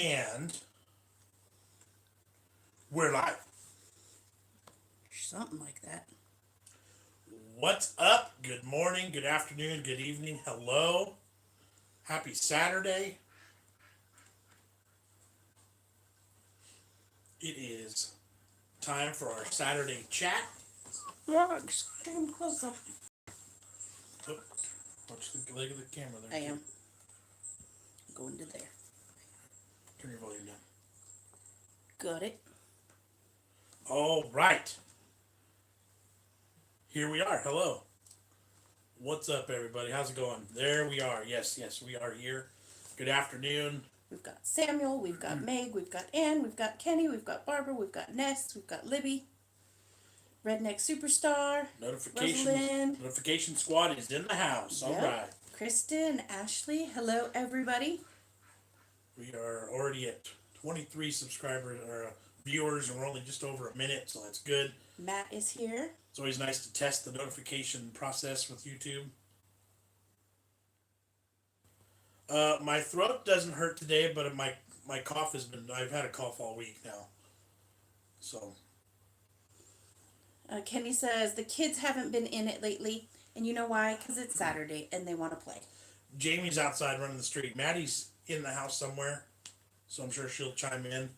And we're live. Something like that. What's up? Good morning, good afternoon, good evening. Hello. Happy Saturday. It is time for our Saturday chat. Rugs. Get him close up. Oh, watch the leg of the camera there. I am. Going to there. Turn your volume down. Got it. All right. Here we are. Hello. What's up, everybody? How's it going? There we are. Yes, we are here. Good afternoon. We've got Samuel, we've got Meg, we've got Ann, we've got Kenny, we've got Barbara, we've got Ness, we've got Libby, Redneck Superstar, Notification squad is in the house. Yep. All right. Kristen, Ashley, hello everybody. We are already at 23 subscribers or viewers, and we're only just over a minute, so that's good. Matt is here. It's always nice to test the notification process with YouTube. My throat doesn't hurt today, but my cough has been, I've had a cough all week now. So. Kenny says, the kids haven't been in it lately, and you know why? Because it's Saturday, and they want to play. Jamie's outside running the street. Maddie's in the house somewhere, so I'm sure she'll chime in.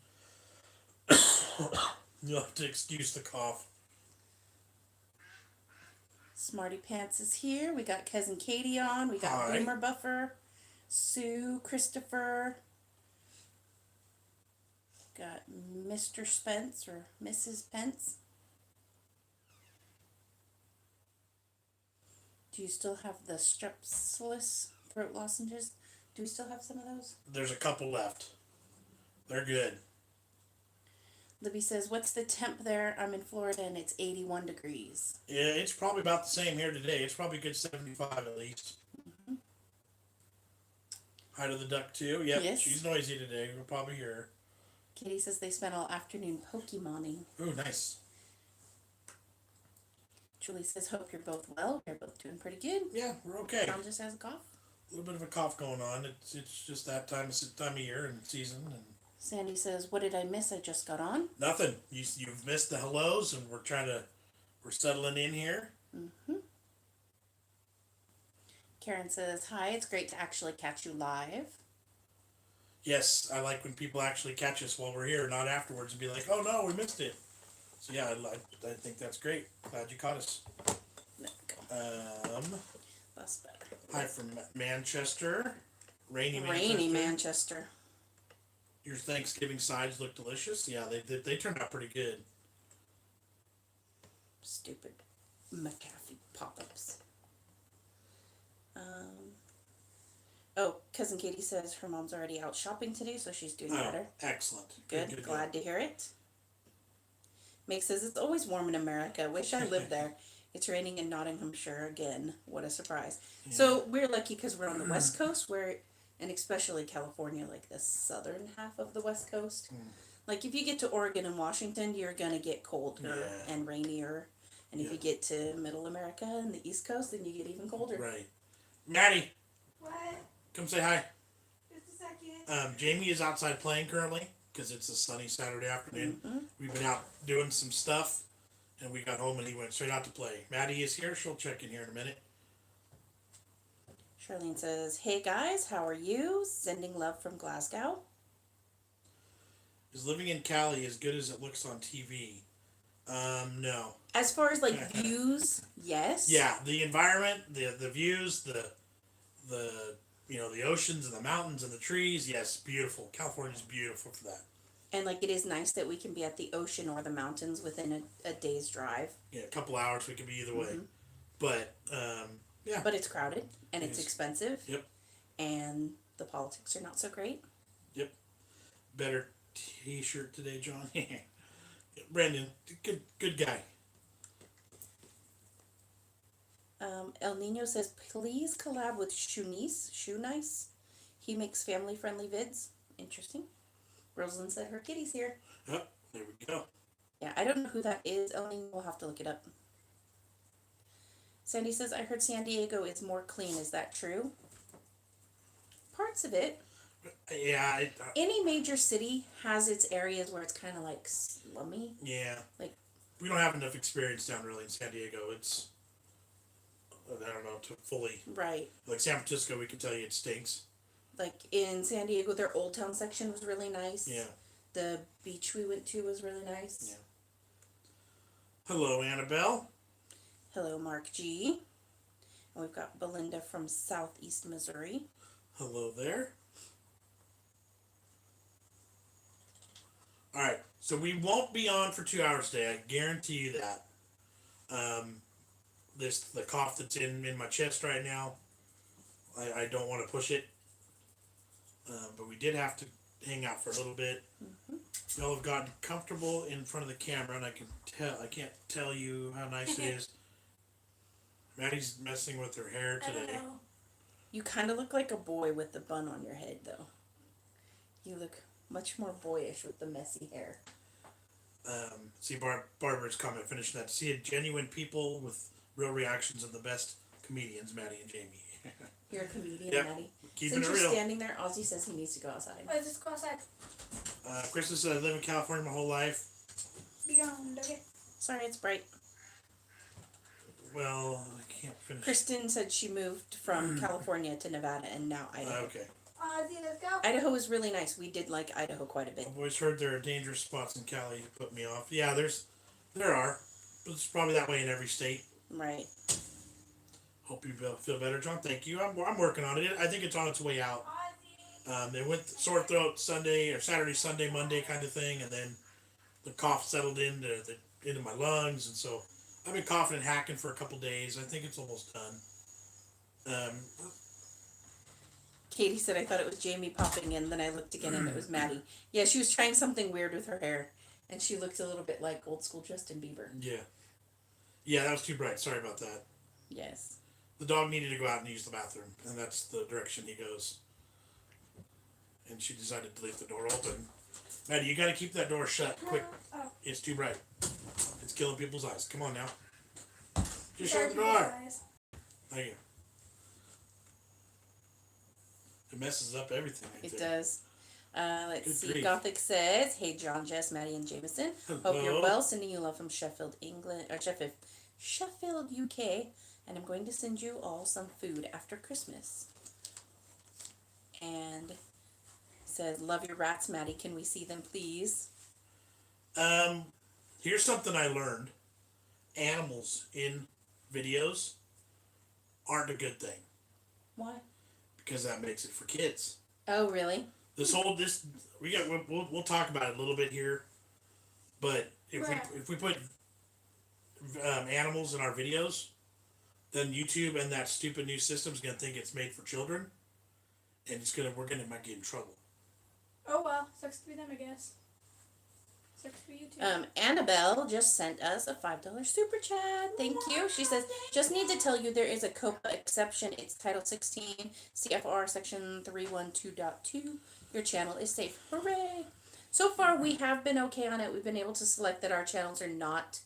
You'll have to excuse the cough. Smarty Pants is here. We got Cousin Katie on. We got Boomer Buffer, Sue, Christopher. Got Mr. Spence or Mrs. Pence. Do you still have the strepsilis throat lozenges? Do we still have some of those? There's a couple left. They're good. Libby says, what's the temp there? I'm in Florida and it's 81 degrees. Yeah, it's probably about the same here today. It's probably a good 75 at least. Mm-hmm. Hi to the duck too. Yep, yes. She's noisy today. We'll probably hear her. Katie says they spent all afternoon Pokemoning. Ooh, nice. Julie says, hope you're both well. We're both doing pretty good. Yeah, we're okay. Tom just has a cough. A little bit of a cough going on. It's just that time of year and season. And Sandy says, what did I miss? I just got on. Nothing. You've missed the hellos, and we're settling in here. Mm-hmm. Karen says, hi, it's great to actually catch you live. Yes, I like when people actually catch us while we're here, not afterwards, and be like, oh no, we missed it. So yeah, I think that's great. Glad you caught us. There we go. That's better. Hi from Manchester. Rainy Manchester. Your Thanksgiving sides look delicious. Yeah, they turned out pretty good. Stupid McAfee pop-ups. Cousin Katie says her mom's already out shopping today, so she's doing better. Excellent. Good. Glad to hear it. Meg says, it's always warm in America. Wish I lived there. It's raining in Nottinghamshire again. What a surprise. Yeah. So we're lucky because we're on the West Coast, and especially California, like the southern half of the West Coast. Like if you get to Oregon and Washington, you're going to get colder and rainier. And if you get to Middle America and the East Coast, then you get even colder. Right. Maddie. What? Come say hi. Just a second. Jamie is outside playing currently because it's a sunny Saturday afternoon. Mm-hmm. We've been out doing some stuff, and we got home and he went straight out to play. Maddie is here. She'll check in here in a minute. Charlene says, hey guys, how are you? Sending love from Glasgow. Is living in Cali as good as it looks on TV? No. As far as like views, yes. Yeah, the environment, the views, the oceans and the mountains and the trees, yes, beautiful. California's beautiful for that. And like it is nice that we can be at the ocean or the mountains within a day's drive. Yeah, a couple hours we could be either way. But yeah. But it's crowded and it's expensive. Yep. And the politics are not so great. Yep. Better t-shirt today, John. Brandon, good guy. El Nino says, please collab with Shoe Nice. He makes family-friendly vids. Interesting. Rosalind said her kitty's here. Yep, there we go. Yeah, I don't know who that is. El Nino will have to look it up. Sandy says, I heard San Diego is more clean. Is that true? Parts of it. Yeah, Any major city has its areas where it's kind of like slummy. yeah. Like, We don't have enough experience down really in San Diego. It's, I don't know, to fully, right. like San Francisco, we can tell you it stinks. Like in San Diego, their Old Town section was really nice. Yeah. The beach we went to was really nice. Yeah. Hello, Annabelle. Hello, Mark G. And we've got Belinda from Southeast Missouri. Hello there. All right, so we won't be on for 2 hours today. I guarantee you that. The cough that's in my chest right now. I don't want to push it. But we did have to hang out for a little bit. Mm-hmm. Y'all have gotten comfortable in front of the camera, and I can't tell you how nice it is. Maddie's messing with her hair today. You kind of look like a boy with the bun on your head, though. You look much more boyish with the messy hair. See Barbara's comment, finishing that. See, genuine people with real reactions and the best comedians, Maddie and Jamie. You're a comedian, Yep. Maddie. Keeping Since it you're real. standing there, Ozzy says he needs to go outside. Let's just go outside. Kristen said, I live in California my whole life. BigJon, okay. Sorry, it's bright. Well, I can't finish. Kristen said she moved from California to Nevada and now Idaho. Okay. Ozzy, let's go. Idaho is really nice. We did like Idaho quite a bit. I've always heard there are dangerous spots in Cali that put me off. Yeah, there are. But it's probably that way in every state. Right. Hope you feel better, John. Thank you. I'm working on it. I think it's on its way out. They went sore throat Sunday or Saturday, Sunday, Monday kind of thing, and then the cough settled into my lungs, and so I've been coughing and hacking for a couple days. I think it's almost done. Katie said, I thought it was Jamie popping in, then I looked again and it was Maddie. Yeah, she was trying something weird with her hair, and she looked a little bit like old school Justin Bieber. Yeah, that was too bright. Sorry about that. Yes. The dog needed to go out and use the bathroom, and that's the direction he goes. And she decided to leave the door open. Maddie, you gotta keep that door shut quick. Oh. It's too bright. It's killing people's eyes. Come on now. Just shut the door. Thank you. It messes up everything. It does. Let's Good see. grief. Gothic says, hey, Jon Jess, Maddie, and Jameson. Hope you're Hello. well. Sending you love from Sheffield, England, or Sheffield, UK. And I'm going to send you all some food after Christmas. And says, love your rats, Maddie. Can we see them, please? Here's something I learned. Animals in videos aren't a good thing Why? because that makes it for kids. Oh, really? We'll talk about it a little bit here, but if we put animals in our videos, then YouTube and that stupid new system is gonna think it's made for children, and might get in trouble. Oh well, sucks to be them, I guess. Sucks for you too. Annabelle just sent us a $5 super chat. Thank you. She says, just need to tell you there is a COPA exception. It's Title 16, CFR Section 312.2. Your channel is safe. Hooray! So far, we have been okay on it. We've been able to select that our channels are not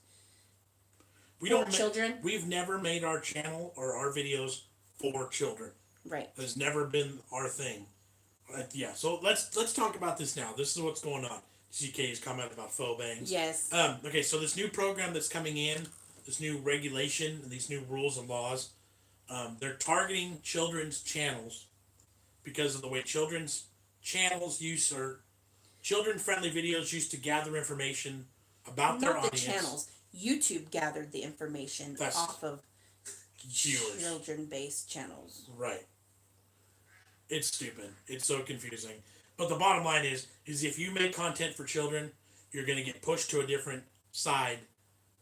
for children. We've never made our channel or our videos for children. Right. That's never been our thing. Yeah, so let's talk about this now. This is what's going on. CK's comment about faux bangs. Yes. Okay, so this new program that's coming in, this new regulation, and these new rules and laws, they're targeting children's channels because of the way children's channels children-friendly videos used to gather information about their Not the audience. channels. YouTube gathered the information off of Viewers. children-based channels. Right. It's stupid. It's so confusing. But the bottom line is if you make content for children, you're going to get pushed to a different side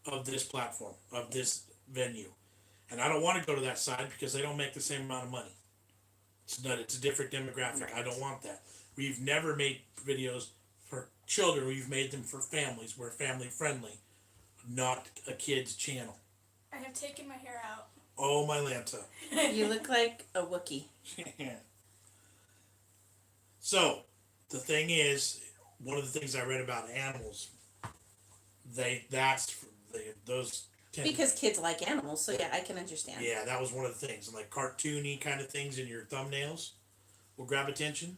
of this platform, of this venue. And I don't want to go to that side because they don't make the same amount of money. It's a different demographic. Right. I don't want that. We've never made videos for children. We've made them for families. We're family friendly, not a kid's channel. I have taken my hair out. Oh, my Lanta. You look like a Wookiee. So, the thing is, one of the things I read about animals, those Because kids like animals, so yeah, I can understand. Yeah, that was one of the things. And like cartoony kind of things in your thumbnails will grab attention.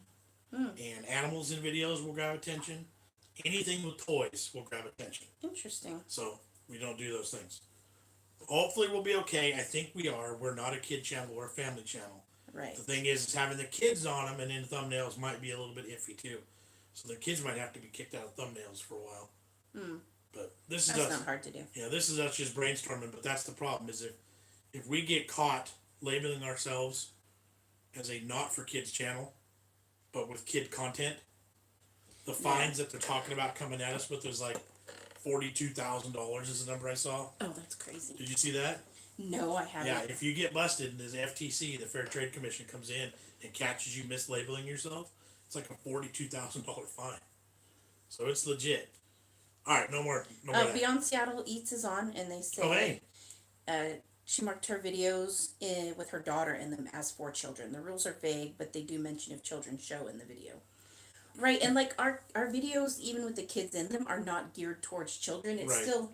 and animals in videos will grab attention. Anything with toys will grab attention. Interesting. So we don't do those things. Hopefully we'll be okay. I think we are. We're not a kid channel. We're a family channel. Right. The thing is having the kids on them and in thumbnails might be a little bit iffy too. So the kids might have to be kicked out of thumbnails for a while. But this is That's us. not hard to do. Yeah, this is us just brainstorming. But that's the problem: is if we get caught labeling ourselves as a not for kids channel, but with kid content, the fines that they're talking about coming at us with is like $42,000 is the number I saw. Oh, that's crazy. Did you see that? No, I haven't. Yeah, if you get busted and the FTC, the Fair Trade Commission, comes in and catches you mislabeling yourself, it's like a $42,000 fine. So it's legit. All right, no more. Beyond Seattle Eats is on, and they say Oh, hey. she marked her videos with her daughter in them as for children. The rules are vague, but they do mention if children show in the video. Right, and like our videos, even with the kids in them, are not geared towards children. It's still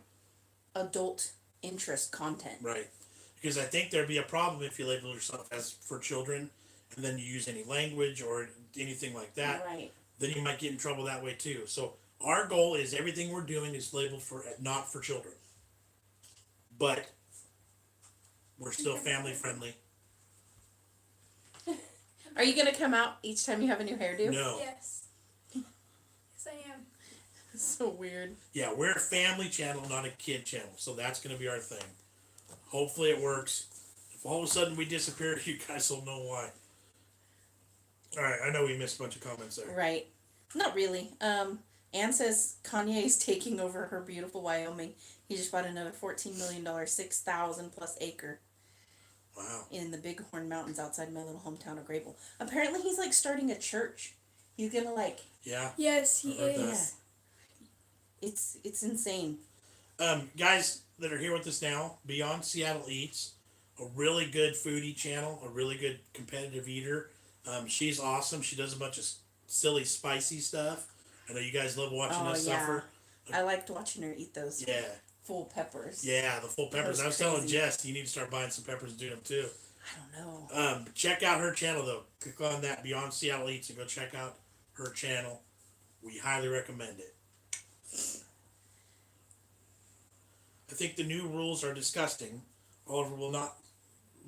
adult interest content. Right. Because I think there'd be a problem if you label yourself as for children and then you use any language or anything like that. Right. Then you might get in trouble that way too. So our goal is everything we're doing is labeled for not for children. But we're still family friendly. Are you going to come out each time you have a new hairdo? No. Yes. Yes, I am. So weird. Yeah, we're a family channel, not a kid channel. So that's going to be our thing. Hopefully it works. If all of a sudden we disappear, you guys will know why. All right, I know we missed a bunch of comments there. Right. Not really. Anne says Kanye is taking over her beautiful Wyoming. He just bought another $14 million, 6,000 plus acre. Wow. In the Bighorn Mountains outside my little hometown of Grable. Apparently he's like starting a church. He's gonna like... Yeah. Yes, he I heard is. Yeah. It's insane. Guys that are here with us now, Beyond Seattle Eats, a really good foodie channel, a really good competitive eater. She's awesome. She does a bunch of silly, spicy stuff. I know you guys love watching us suffer. I liked watching her eat those full peppers. Yeah, the full peppers. I was telling Jess, you need to start buying some peppers and doing them too. I don't know. Check out her channel though. Click on that Beyond Seattle Eats and go check out her channel. We highly recommend it. I think the new rules are disgusting. Oliver will not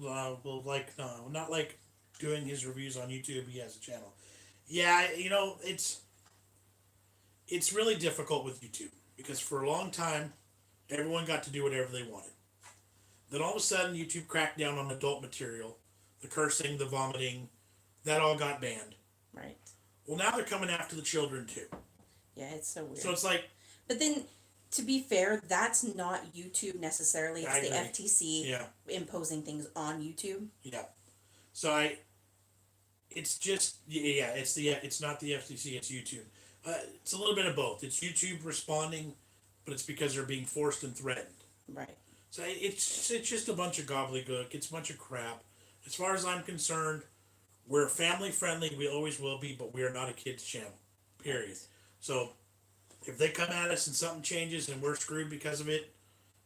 not like doing his reviews on YouTube. He has a channel. Yeah, it's really difficult with YouTube because for a long time everyone got to do whatever they wanted. Then all of a sudden YouTube cracked down on adult material, the cursing, the vomiting, that all got banned. Right. Well, now they're coming after the children too. Yeah, it's so weird. So it's like... But then, to be fair, that's not YouTube necessarily. It's I the agree. FTC imposing things on YouTube. Yeah. So it's just... Yeah, it's not the FTC, it's YouTube. It's a little bit of both. It's YouTube responding, but it's because they're being forced and threatened. Right. So it's just a bunch of gobbledygook. It's a bunch of crap. As far as I'm concerned, we're family friendly. We always will be, but we are not a kids channel. Period. So if they come at us and something changes and we're screwed because of it,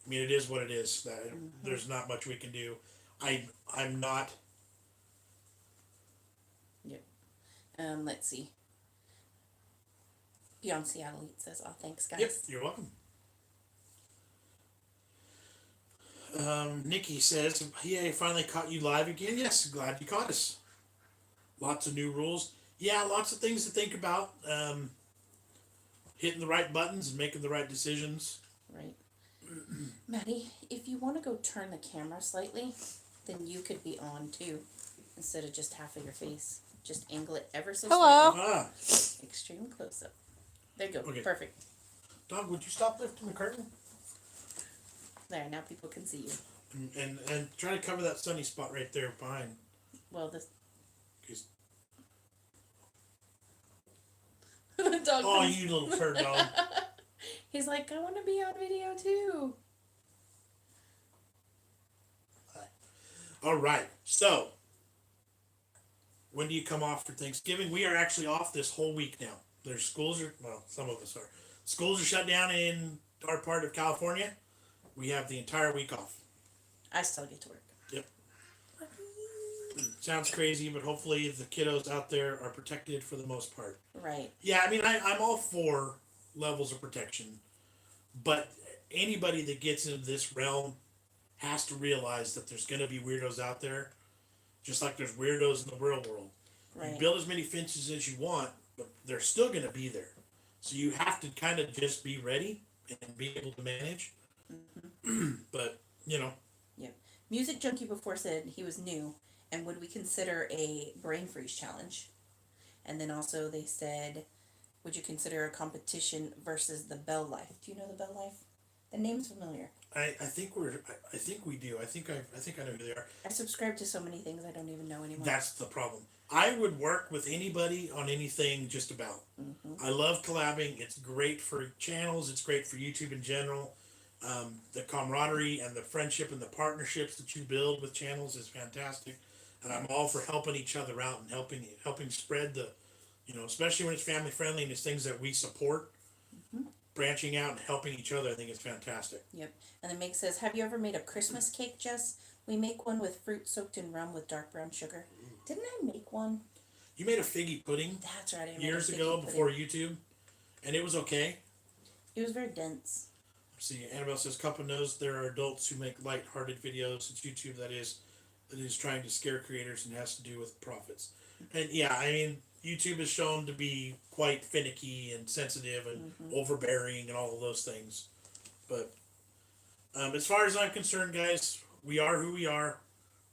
I mean, it is what it is. There's not much we can do. I'm not. Yep. Let's see. Beyond Seattle says, "Oh, thanks, guys." Yep, you're welcome. Nikki says, "Yeah, I finally caught you live again." Yes, glad you caught us. Lots of new rules. Yeah, lots of things to think about. Hitting the right buttons and making the right decisions. Right. Maddie, if you want to go turn the camera slightly, then you could be on too, instead of just half of your face. Just angle it ever so Hello. slightly. Extreme close up. There you go. Okay. Perfect. Dog, would you stop lifting the curtain? There, now people can see you. And try to cover that sunny spot right there behind. Well, this. 'Cause- The dog. Oh, you little turd dog. He's like, I want to be on video too. All right. So, when do you come off for Thanksgiving? We are actually off this whole week now. There's schools are, well, some of us are. Schools are shut down in our part of California. We have the entire week off. I still get to work. Yep. Sounds crazy, but hopefully the kiddos out there are protected for the most part. Right. Yeah, I mean, I'm all for levels of protection, but anybody that gets into this realm has to realize that there's going to be weirdos out there, just like there's weirdos in the real world. You Right. build as many fences as you want, but they're still going to be there. So you have to kind of just be ready and be able to manage. But, you know, Yep. Music Junkie before said he was new, and would we consider a brain freeze challenge? And then also they said, would you consider a competition versus the Bell Life? Do you know the Bell Life? The name's familiar. I think we do. I think I know who they are. I subscribe to so many things I don't even know anymore. That's the problem. I would work with anybody on anything just about. I love collabing. It's great for channels. It's great for YouTube in general. The camaraderie and the friendship and the partnerships that you build with channels is fantastic. And I'm all for helping each other out and helping spread the, especially when it's family friendly and it's things that we support. Branching out and helping each other, I think is fantastic. Yep. And then Meg says, have you ever made a Christmas cake, Jess? We make one with fruit soaked in rum with dark brown sugar. Didn't I make one? You made a figgy pudding That's right. years ago before YouTube, and it was okay. It was very dense. See, Annabelle says, Cuppa knows there are adults who make light-hearted videos. It's YouTube that is trying to scare creators and has to do with profits. And yeah, I mean, YouTube is shown to be quite finicky and sensitive and overbearing and all of those things. But as far as I'm concerned, guys, we are who we are.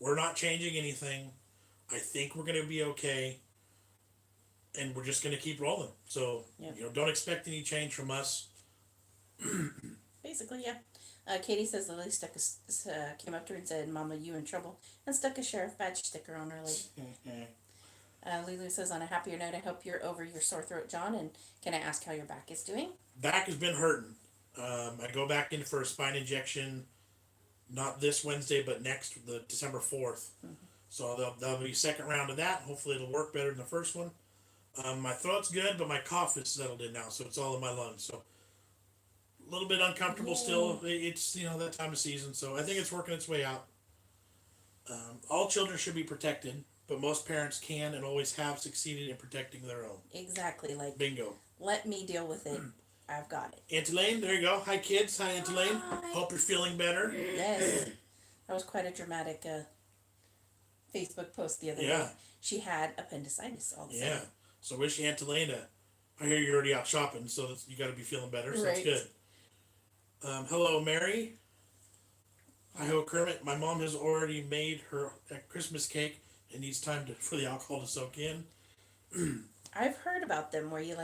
We're not changing anything. I think we're going to be okay. And we're just going to keep rolling. So, don't expect any change from us. Basically, yeah. Katie says Lily came up to her and said, Mama, you in trouble, and stuck a Sheriff Badge sticker on her leg. Lulu says, on a happier note, I hope you're over your sore throat, John, and can I ask how your back is doing? Back has been hurting. I go back in for a spine injection, not this Wednesday, but next, the December 4th. So there'll be a second round of that. Hopefully it'll work better than the first one. My throat's good, but my cough is settled in now, so it's all in my lungs. So a little bit uncomfortable still. It's, that time of season, so I think it's working its way out. All children should be protected, but most parents can and always have succeeded in protecting their own. Exactly. Like, bingo. Let me deal with it. I've got it. Auntie Lane, there you go. Hi, kids. Hi, Auntie Lane. Hope you're feeling better. Yes. That was quite a dramatic Facebook post the other day. She had appendicitis all the time. Yeah. So wish Auntie Lane I hear you're already out shopping, so you got to be feeling better, so that's good. Hello, Mary. Hi, ho, Kermit. My mom has already made her Christmas cake. It needs time for the alcohol to soak in. I've heard about them where you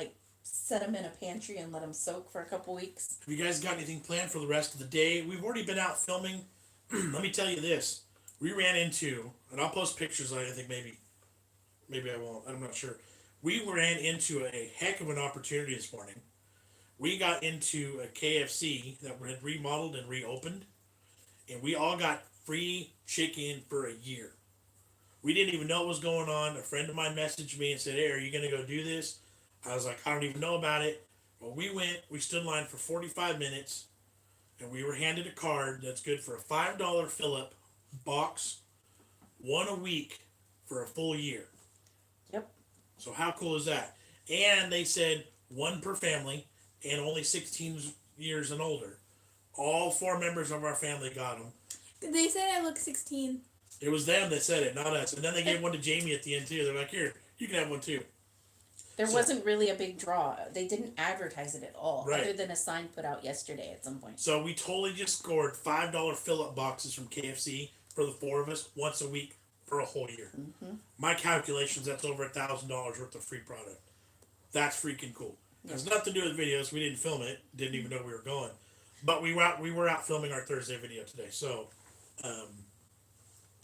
set them in a pantry and let them soak for a couple weeks. Have you guys got anything planned for the rest of the day? We've already been out filming. Let me tell you this. We ran into, and I'll post pictures. I think maybe I won't. I'm not sure. We ran into a heck of an opportunity this morning. We got into a KFC that had remodeled and reopened, and we all got free chicken for a year. We didn't even know what was going on. A friend of mine messaged me and said, hey, are you going to go do this? I was like, I don't even know about it. Well, we went. We stood in line for 45 minutes, and we were handed a card that's good for a $5 fill-up box, one a week for a full year. Yep. So how cool is that? And they said one per family and only 16 years and older. All 4 members of our family got them. They said I look 16. It was them that said it, not us. And then they gave one to Jamie at the end too. They're like, here, you can have one too. There wasn't really a big draw. They didn't advertise it at all, right, other than a sign put out yesterday at some point. So we totally just scored $5 fill-up boxes from KFC for the 4 of us once a week for a whole year. My calculations, that's over $1,000 worth of free product. That's freaking cool. It has nothing to do with videos. We didn't film it. Didn't even know we were going. But we were out filming our Thursday video today. So,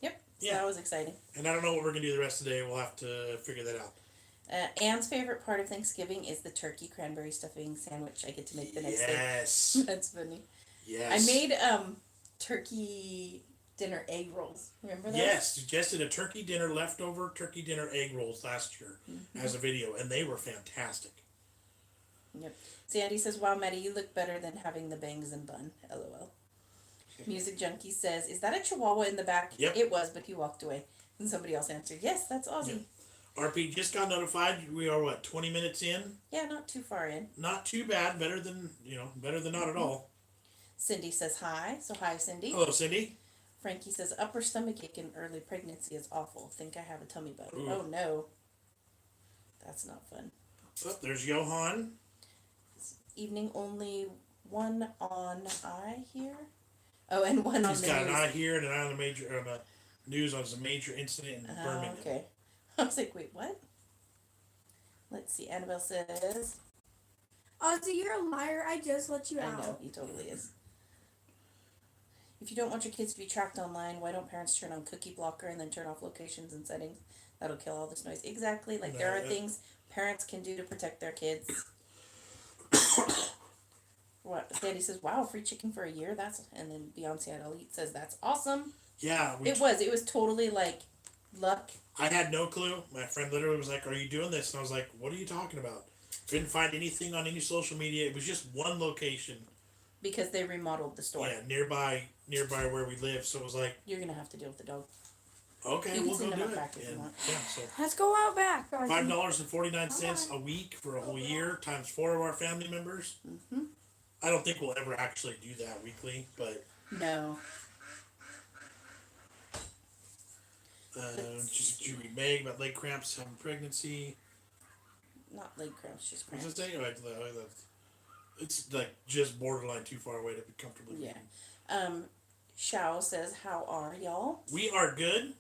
yep. So that was exciting. And I don't know what we're going to do the rest of the day. We'll have to figure that out. Anne's favorite part of Thanksgiving is the turkey cranberry stuffing sandwich I get to make the next day. Yes. That's funny. Yes. I made turkey dinner egg rolls. Remember that? Yes. Jess did a turkey leftover turkey dinner egg rolls last year as a video, and they were fantastic. Yep. Sandy says, wow, Maddie, you look better than having the bangs and bun. LOL. Music Junkie says, is that a chihuahua in the back? Yep. It was, but he walked away. And somebody else answered, yes, that's Aussie. Yeah. RP just got notified. We are what, 20 minutes in? Yeah, not too far in. Not too bad. Better than not at all. Cindy says hi. So hi, Cindy. Hello, Cindy. Frankie says upper stomach ache in early pregnancy is awful. Think I have a tummy bug. Ooh. Oh no. That's not fun. Oh, there's Johan. Evening only one on eye here. Oh, and one on He's the got news. an eye here and an eye on the news on some major incident in Birmingham. Okay. I was like, wait, what? Let's see. Annabelle says, Ozzy, you're a liar. I just let you I out. know, he totally is. If you don't want your kids to be tracked online, why don't parents turn on cookie blocker and then turn off locations and settings? That'll kill all this noise. Exactly. Like, there are things parents can do to protect their kids. What? Daddy says, wow, free chicken for a year? And then Beyonce at Elite says, that's awesome. Yeah. It was totally, like, luck. I had no clue. My friend literally was like, are you doing this? And I was like, what are you talking about? Couldn't find anything on any social media. It was just one location. Because they remodeled the store. Yeah, nearby where we live. So it was like, You're going to have to deal with the dog. okay, You we'll can go send do them it. out back if you want. Yeah, so Let's go out back, Ozzy. $5.49 a week for a whole year times 4 of our family members. Mm-hmm. I don't think we'll ever actually do that weekly, but No. Did you read Meg about leg cramps having pregnancy? Not leg cramps, just What's cramps. it say? It's like just borderline too far away to be comfortably Yeah. reading. Shao says, how are y'all? We are good.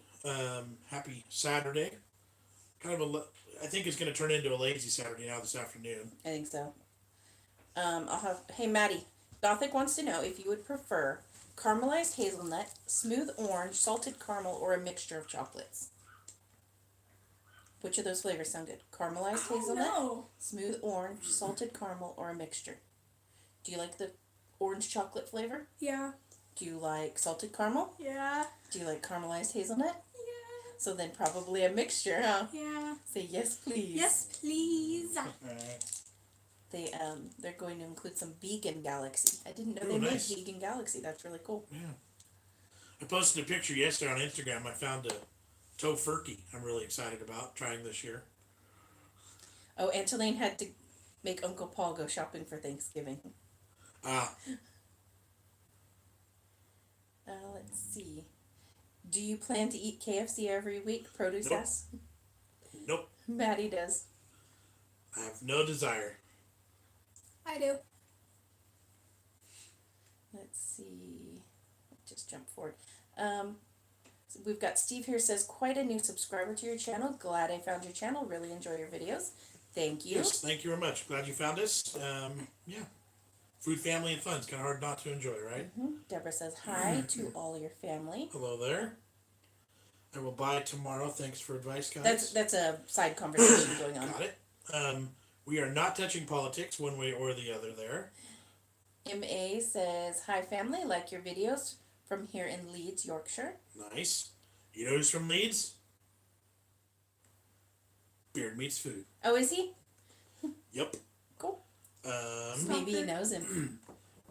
Happy Saturday. I think it's going to turn into a lazy Saturday now this afternoon. I think so. Hey Maddie, Gothic wants to know if you would prefer caramelized hazelnut, smooth orange, salted caramel, or a mixture of chocolates. Which of those flavors sound good? Caramelized hazelnut, No. smooth orange, salted caramel, or a mixture? Do you like the orange chocolate flavor? Yeah. Do you like salted caramel? Yeah. Do you like caramelized hazelnut? Yeah. So then probably a mixture, huh? Yeah. Say yes, please. Yes, please. They're going to include some vegan Galaxy. I didn't know Oh, they nice. made vegan Galaxy. That's really cool. Yeah. I posted a picture yesterday on Instagram. I found a tofurkey I'm really excited about trying this year. Oh, Angeline had to make Uncle Paul go shopping for Thanksgiving. Let's see. Do you plan to eat KFC every week? Produce Nope. asks. Nope. Maddie does. I have no desire. I do. Let's see. Just jump forward. So we've got Steve here says, quite a new subscriber to your channel. Glad I found your channel. Really enjoy your videos. Thank you. Yes, thank you very much. Glad you found us. Yeah. Food, family, and fun. It's kind of hard not to enjoy, right? Deborah says, hi to all your family. Hello there. I will buy tomorrow. Thanks for advice, guys. That's a side conversation going on. Got it. We are not touching politics one way or the other there. MA says, hi family, like your videos from here in Leeds, Yorkshire. Nice. You know who's from Leeds? Beard meets food. Oh, is he? Yep. Cool. Um, Maybe he knows him.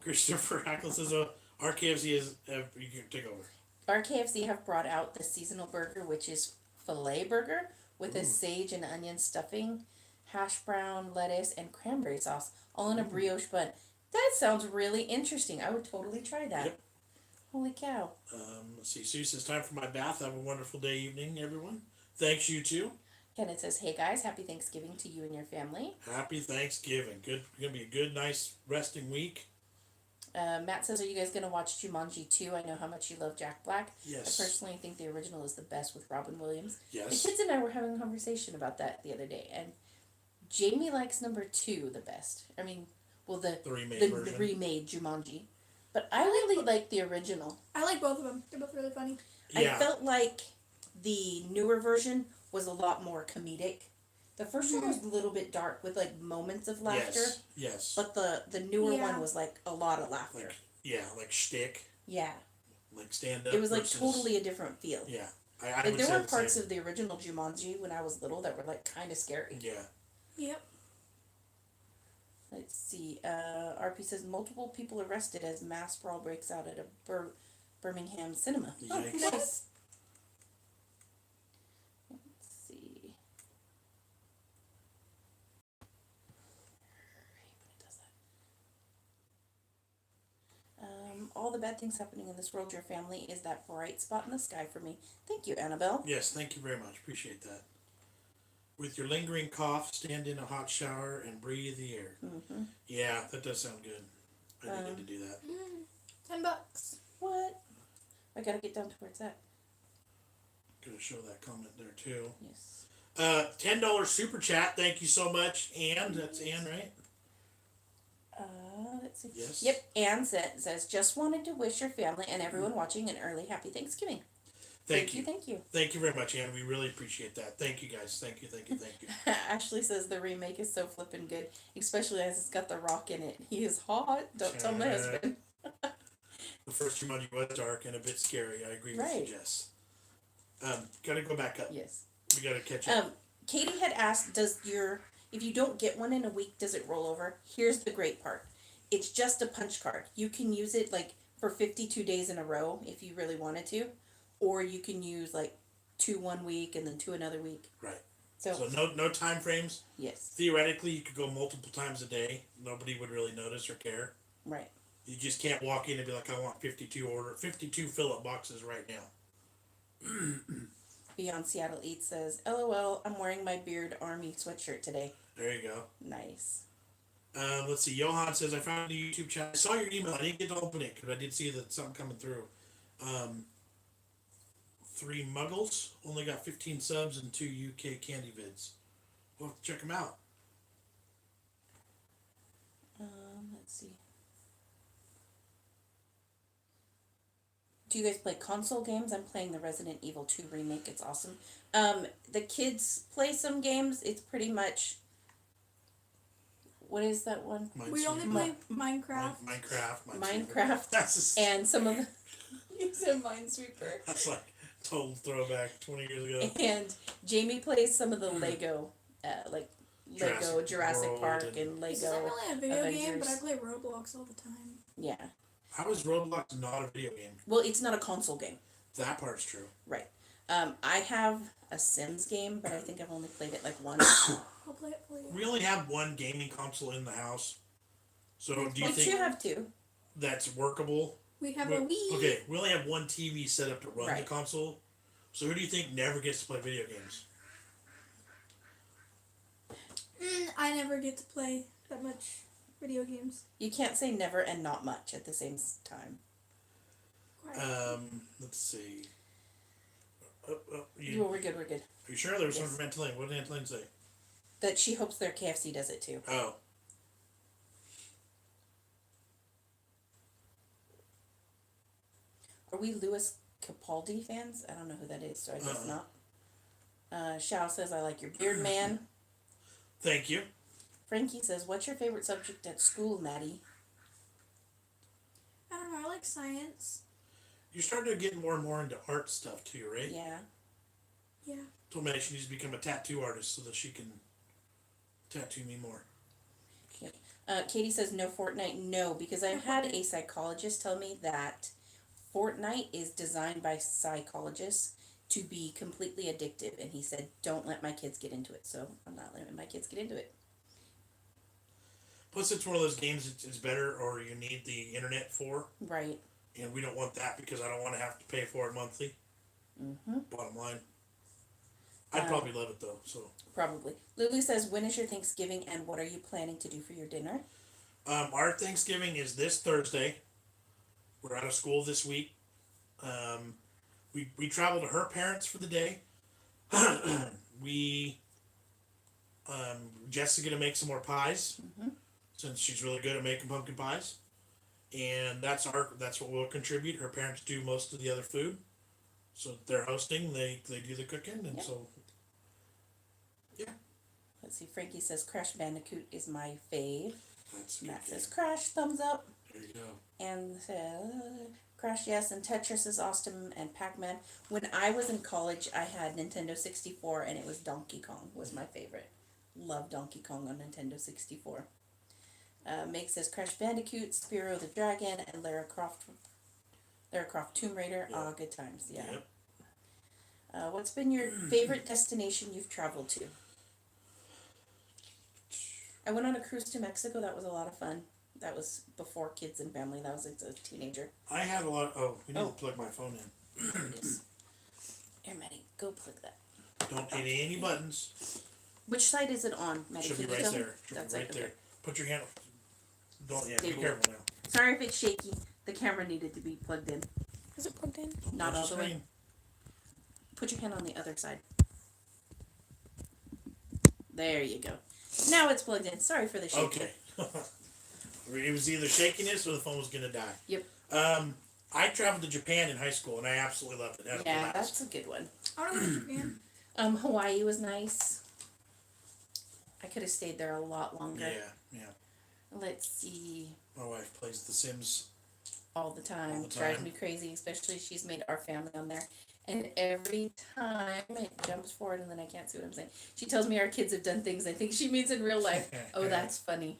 Christopher Hackle says, our KFC is, you can take over. Our KFC have brought out the seasonal burger, which is filet burger with a sage and onion stuffing, hash brown, lettuce, and cranberry sauce, all in a brioche bun. That sounds really interesting. I would totally try that. Yep. Holy cow. Let's see. Sue says, time for my bath. Have a wonderful day, evening, everyone. Thanks, you too. Kenneth says, hey guys, happy Thanksgiving to you and your family. Happy Thanksgiving. Good. Gonna be a good, nice, resting week. Matt says, are you guys going to watch Jumanji 2? I know how much you love Jack Black. Yes. I personally think the original is the best with Robin Williams. Yes. The kids and I were having a conversation about that the other day, and Jamie likes number 2 the best. I mean, well, the remade version. The remade Jumanji. But I really like the original. I like both of them. They're both really funny. Yeah. I felt like the newer version was a lot more comedic. The first one was a little bit dark with like moments of laughter. Yes. Yes. But the newer Yeah. one was like a lot of laughter. Like shtick. Yeah. Like stand up. It was like versus- totally a different feel. Yeah. I Like would there say were the parts same. of the original Jumanji when I was little that were like kind of scary. Yeah. Yep. Let's see. RP says multiple people arrested as mass brawl breaks out at a Birmingham cinema. Oh, Yikes. nice. all the bad things happening in this world, your family is that bright spot in the sky for me. Thank you, Annabelle. Yes, thank you very much. Appreciate that. With your lingering cough, stand in a hot shower and breathe the air. Mm-hmm. Yeah, that does sound good. I need to do that. $10. What? I gotta get down to where it's at. Gonna show that comment there too. Yes. $10 super chat. Thank you so much, Ann. That's Ann, right? Let's see. Yes. Yep. Anne says, just wanted to wish your family and everyone watching an early happy Thanksgiving. Thank you. Thank you. Thank you very much, Ann. We really appreciate that. Thank you, guys. Thank you. Ashley says the remake is so flippin' good, especially as it's got The Rock in it. He is hot. Don't tell my husband. The first Jumanji was dark and a bit scary. I agree with Right. you, Jess. Gotta go back up. Yes. We gotta catch up. Katie had asked, if you don't get one in a week, does it roll over? Here's the great part. It's just a punch card. You can use it like for 52 days in a row if you really wanted to, or you can use like 2 1 week and then 2 another week. Right. So no time frames. Yes. Theoretically, you could go multiple times a day. Nobody would really notice or care. Right. You just can't walk in and be like, I want 52 fill-up boxes right now. Beyond Seattle Eats says, LOL, I'm wearing my Beard Army sweatshirt today. There you go. Nice. Let's see. Johan says, I found the YouTube chat. I saw your email. I didn't get to open it because I did see that something coming through. 3 Muggles only got 15 subs and 2 UK candy vids. We'll have to check them out. Let's see. Do you guys play console games? I'm playing the Resident Evil 2 remake. It's awesome. The kids play some games. It's pretty much... What is that one? We only play Minecraft. Minecraft. And some of the... You said Minesweeper. That's like total throwback 20 years ago. And Jamie plays some of the Lego, Lego Jurassic Park and Lego. It's not really a video Avengers. game, but I play Roblox all the time. Yeah. How is Roblox not a video game? Well, it's not a console game. That part's true. Right. I have a Sims game, but I think I've only played it like once. I'll play it for you. We only have one gaming console in the house. So do you But think you have two. that's workable? We have a Wii. Okay, we only have one TV set up to run the Right. console. So who do you think never gets to play video games? I never get to play that much video games. You can't say never and not much at the same time. Quite. Let's see. Well, You, we're good. are you sure there was Yes. something from Antioch? What did Antioch say? That she hopes their KFC does it too. Oh. Are we Louis Capaldi fans? I don't know who that is, so I guess Uh-uh. not. Shao says, I like your beard, man. Thank you. Frankie says, what's your favorite subject at school, Maddie? I don't know. I like science. You're starting to get more and more into art stuff too, right? Yeah. Yeah. Told me she needs to become a tattoo artist so that she can tattoo me more. Katie says, no Fortnite. No, because I've had a psychologist tell me that Fortnite is designed by psychologists to be completely addictive. And he said, don't let my kids get into it. So I'm not letting my kids get into it. Plus, it's one of those games it's better or you need the internet for. Right. And we don't want that because I don't want to have to pay for it monthly. Mm-hmm. Bottom line. I'd probably love it though, so. Probably. Lulu says, when is your Thanksgiving and what are you planning to do for your dinner? Our Thanksgiving is this Thursday. We're out of school this week. We travel to her parents for the day. Jess is gonna make some more pies since she's really good at making pumpkin pies, and that's what we'll contribute. Her parents do most of the other food, so they're hosting. They do the cooking, and so yeah. Let's see. Frankie says Crash Bandicoot is my fave. That's a good Matt game. says Crash, thumbs up. There you go. And Crash, yes, and Tetris is awesome, and Pac-Man. When I was in college, I had Nintendo 64, and it was Donkey Kong was my favorite. Love Donkey Kong on Nintendo 64. Meg says Crash Bandicoot, Spyro the Dragon, and Lara Croft Tomb Raider. Yeah. Ah, good times, yeah. Yep. What's been your favorite destination you've traveled to? I went on a cruise to Mexico. That was a lot of fun. That was before kids and family. That was a teenager. I had a lot. We need Oh. to plug my phone in. There it is. Here, Maddie, go plug that. Don't hit any buttons. Which side is it on, Maddie? Should be Can you right tell me? there. Should That's be right it. there. Okay. Put your hand. Don't. Yeah. Be Stable. careful now. Sorry if it's shaky. The camera needed to be plugged in. Is it plugged in? Don't Not touch all the way. screen. Put your hand on the other side. There you go. Now it's plugged in. Sorry for the shaking. Okay. It was either shakiness or the phone was gonna die. Yep. I traveled to Japan in high school and I absolutely loved it. Had a Yeah, blast. that's a good one. I don't know what Japan. Hawaii was nice. I could have stayed there a lot longer. Yeah. Let's see. My wife plays The Sims. All the time. All the Drives time. me crazy, especially she's made our family on there. And every time it jumps forward and then I can't see what I'm saying. She tells me our kids have done things I think she means in real life. Oh, that's funny.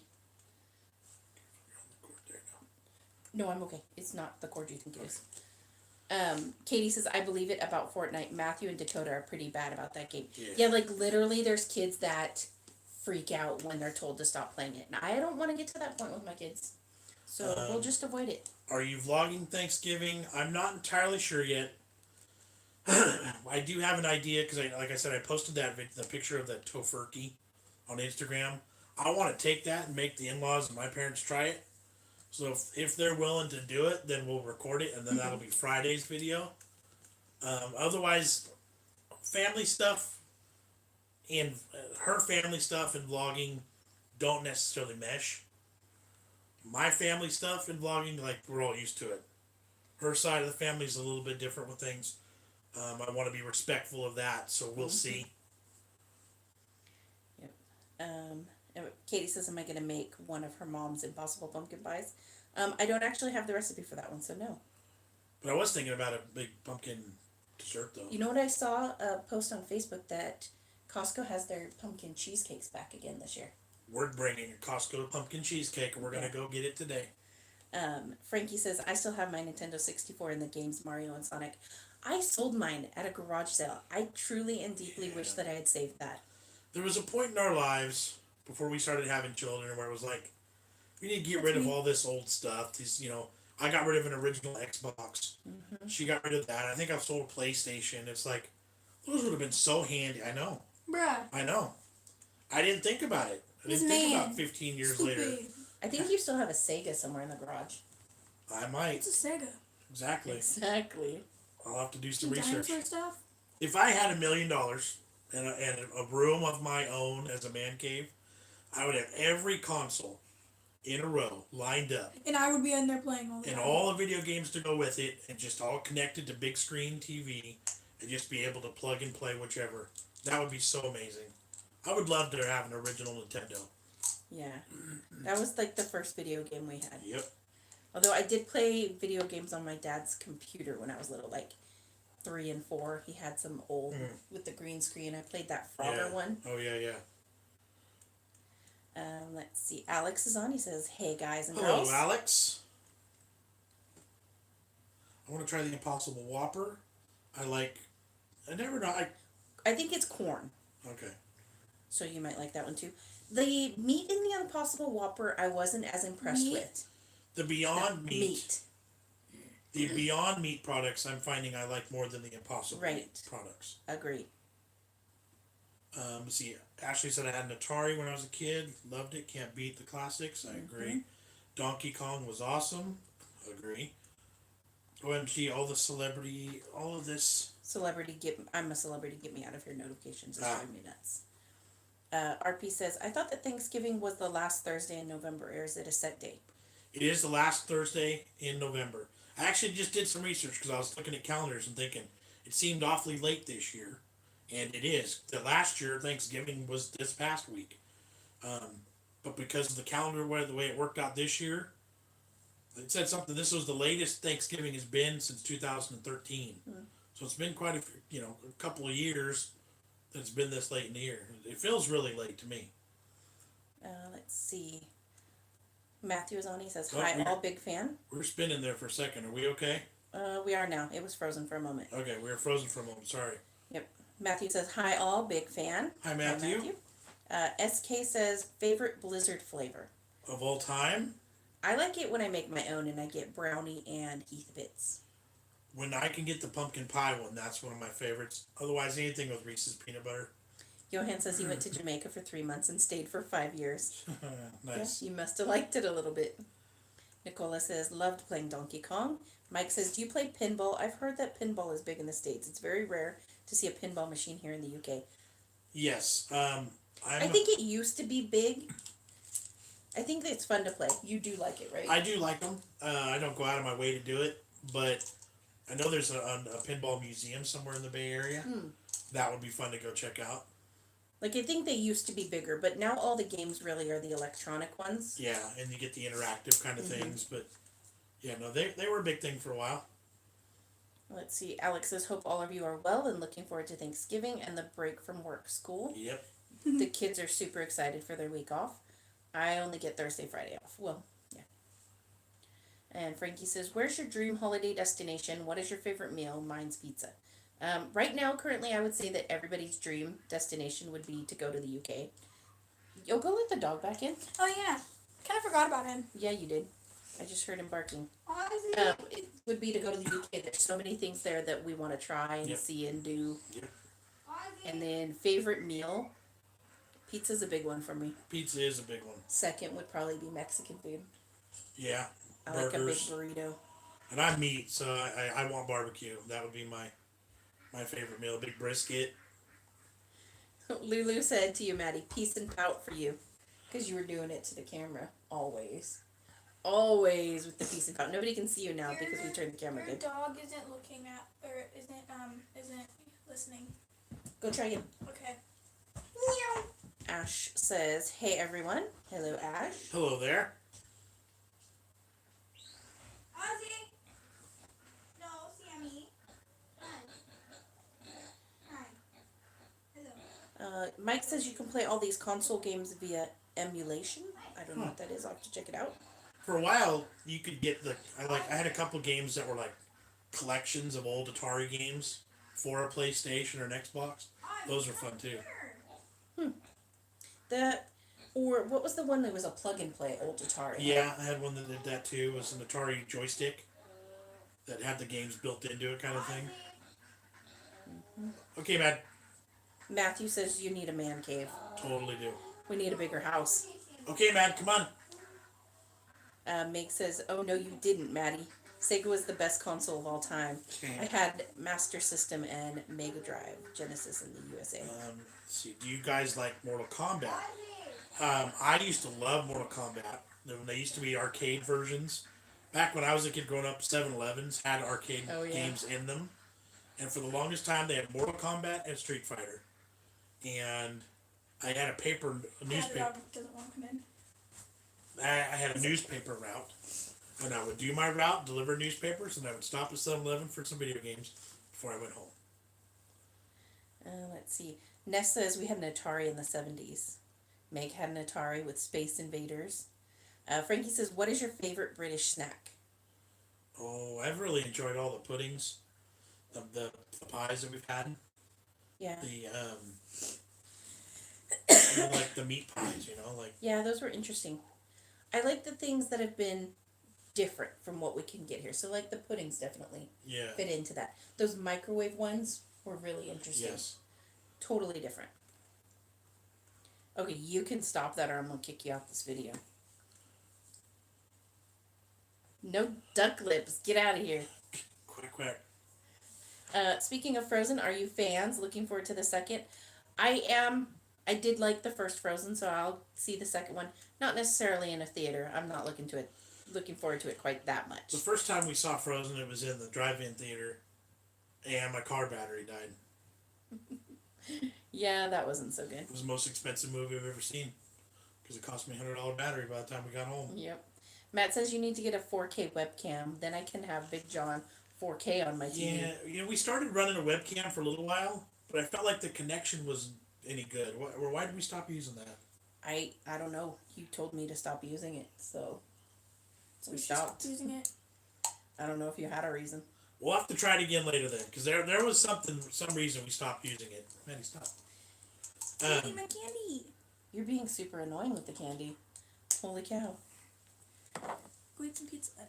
No, I'm okay. It's not the cord you think it is. Katie says, I believe it about Fortnite. Matthew and Dakota are pretty bad about that game. Yeah, like literally there's kids that freak out when they're told to stop playing it. And I don't want to get to that point with my kids. So we'll just avoid it. Are you vlogging Thanksgiving? I'm not entirely sure yet. I do have an idea because, like I said, I posted the picture of that tofurkey on Instagram. I want to take that and make the in-laws and my parents try it. So if they're willing to do it, then we'll record it, and then that'll be Friday's video. Otherwise, family stuff and her family stuff and vlogging don't necessarily mesh. My family stuff and vlogging, like, we're all used to it. Her side of the family is a little bit different with things. I want to be respectful of that, so we'll see. Katie says, am I going to make one of her mom's impossible pumpkin pies? I don't actually have the recipe for that one, so no. But I was thinking about a big pumpkin dessert, though. You know what I saw? A post on Facebook that Costco has their pumpkin cheesecakes back again this year. We're bringing a Costco pumpkin cheesecake, and we're going to go get it today. Frankie says, I still have my Nintendo 64 in the games Mario and Sonic. I sold mine at a garage sale. I truly and deeply wish that I had saved that. There was a point in our lives before we started having children where it was like, we need to get rid of all this old stuff. These, I got rid of an original Xbox. Mm-hmm. She got rid of that. I think I've sold a PlayStation. It's like, those would have been so handy. I know. Bruh. I know. I didn't think about it. I didn't think about 15 years later. I think you still have a Sega somewhere in the garage. I might. It's a Sega. Exactly. Exactly. I'll have to do some Some research. dinosaur stuff. If I had $1 million and a room of my own as a man cave, I would have every console in a row lined up. And I would be in there playing all the And time. all the video games to go with it, and just all connected to big screen TV, and just be able to plug and play whichever. That would be so amazing. I would love to have an original Nintendo. Yeah. That was like the first video game we had. Yep. Although I did play video games on my dad's computer when I was little, like 3 and 4. He had some old with the green screen. I played that Frogger one. Oh, yeah. Let's see. Alex is on. He says, hey guys and Hello, girls. Alex. I want to try the Impossible Whopper. I never know. I think it's corn. Okay. So you might like that one too. The meat in the Impossible Whopper I wasn't as impressed with. The Beyond Meat. The Beyond Meat products I'm finding I like more than the Impossible Meat products. Agree. Let's see, Ashley said I had an Atari when I was a kid. Loved it. Can't beat the classics. I agree. Donkey Kong was awesome. Agree. OMG, all of this. I'm a celebrity, get me out of here notifications. It's driving me nuts. RP says, I thought that Thanksgiving was the last Thursday in November, or is it a set date? It is the last Thursday in November. I actually just did some research because I was looking at calendars and thinking it seemed awfully late this year. And it is. The last year, Thanksgiving was this past week. But because of the calendar, the way it worked out this year, it said something. This was the latest Thanksgiving has been since 2013. So it's been quite a couple of years that it's been this late in the year. It feels really late to me. Let's see. Matthew is on. He says, hi, all big fan. We're spinning there for a second. Are we okay? We are now. It was frozen for a moment. Okay, we were frozen for a moment. Sorry. Yep. Matthew says, hi, all big fan. Hi, Matthew. SK says, favorite Blizzard flavor. Of all time? I like it when I make my own and I get brownie and Heath bits. When I can get the pumpkin pie one, that's one of my favorites. Otherwise, anything with Reese's peanut butter. Johan says he went to Jamaica for 3 months and stayed for 5 years. Nice. Yeah, you must have liked it a little bit. Nicola says, loved playing Donkey Kong. Mike says, do you play pinball? I've heard that pinball is big in the States. It's very rare to see a pinball machine here in the UK. Yes. I think it used to be big. I think that it's fun to play. You do like it, right? I do like them. I don't go out of my way to do it, but I know there's a pinball museum somewhere in the Bay Area. That would be fun to go check out. Like, I think they used to be bigger, but now all the games really are the electronic ones. Yeah, and you get the interactive kind of things, but yeah, no, they were a big thing for a while. Let's see. Alex says, hope all of you are well and looking forward to Thanksgiving and the break from work school. Yep. The kids are super excited for their week off. I only get Thursday, Friday off. Well, yeah. And Frankie says, where's your dream holiday destination? What is your favorite meal? Mine's pizza. Right now, currently, I would say that everybody's dream destination would be to go to the UK. You'll go let the dog back in? Oh yeah, kind of forgot about him. Yeah, you did. I just heard him barking. Ozzy. It would be to go to the UK. There's so many things there that we want to try and see and do. Yep. And then favorite meal, pizza's a big one for me. Pizza is a big one. Second would probably be Mexican food. Yeah. I like a big Burgers. burrito. And I'm meat, so I want barbecue. That would be my favorite meal. A big brisket. Lulu said to you, Maddie, peace and pout for you. Because you were doing it to the camera. Always. Always with the peace and pout. Nobody can see you now because we turned the camera Your good. dog isn't looking at, or isn't listening. Go try again. Okay. Ash says, hey everyone. Hello, Ash. Hello there. Ozzy. No, Sammy. Hi. Hello. Mike says you can play all these console games via emulation. I don't know what that is. I'll have to check it out. For a while, you could get I had a couple games that were like collections of old Atari games for a PlayStation or an Xbox. Those are fun too. Or what was the one that was a plug and play old Atari? Yeah, I had one that did that too. It was an Atari joystick that had the games built into it, kind of thing. Okay, man. Matthew says you need a man cave. Totally do. We need a bigger house. Okay, man, come on. Meg says, oh no you didn't, Maddie. Sega was the best console of all time. I had Master System and Mega Drive, Genesis in the USA. Let's see, do you guys like Mortal Kombat? I used to love Mortal Kombat. They used to be arcade versions. Back when I was a kid growing up, 7-Elevens had arcade games in them. And for the longest time, they had Mortal Kombat and Street Fighter. And I had a newspaper. The dog doesn't want to come in. I had a newspaper route. And I would do my route, deliver newspapers, and I would stop at 7-Eleven for some video games before I went home. Let's see. Ness says we had an Atari in the 70s. Meg had an Atari with Space Invaders. Frankie says, what is your favorite British snack? Oh, I've really enjoyed all the puddings, the pies that we've had. Yeah. Like the meat pies, like. Yeah, those were interesting. I like the things that have been different from what we can get here. So, like the puddings definitely fit into that. Those microwave ones were really interesting. Yes. Totally different. Okay, you can stop that or I'm going to kick you off this video. No duck lips. Get out of here. Quick. Speaking of Frozen, are you fans? Looking forward to the second? I am. I did like the first Frozen, so I'll see the second one. Not necessarily in a theater. I'm not looking forward to it quite that much. The first time we saw Frozen, it was in the drive-in theater, and my car battery died. Yeah, that wasn't so good. It was the most expensive movie I've ever seen, because it cost me a $100 battery by the time we got home. Yep. Matt says you need to get a 4K webcam. Then I can have BigJon 4K on my TV. Yeah, we started running a webcam for a little while, but I felt like the connection wasn't any good. Why did we stop using that? I don't know. You told me to stop using it, so we should stop stopped using it. I don't know if you had a reason. We'll have to try it again later then, because there was some reason we stopped using it. Maddie, stop. Give me my candy. You're being super annoying with the candy. Holy cow. go eat some pizza then.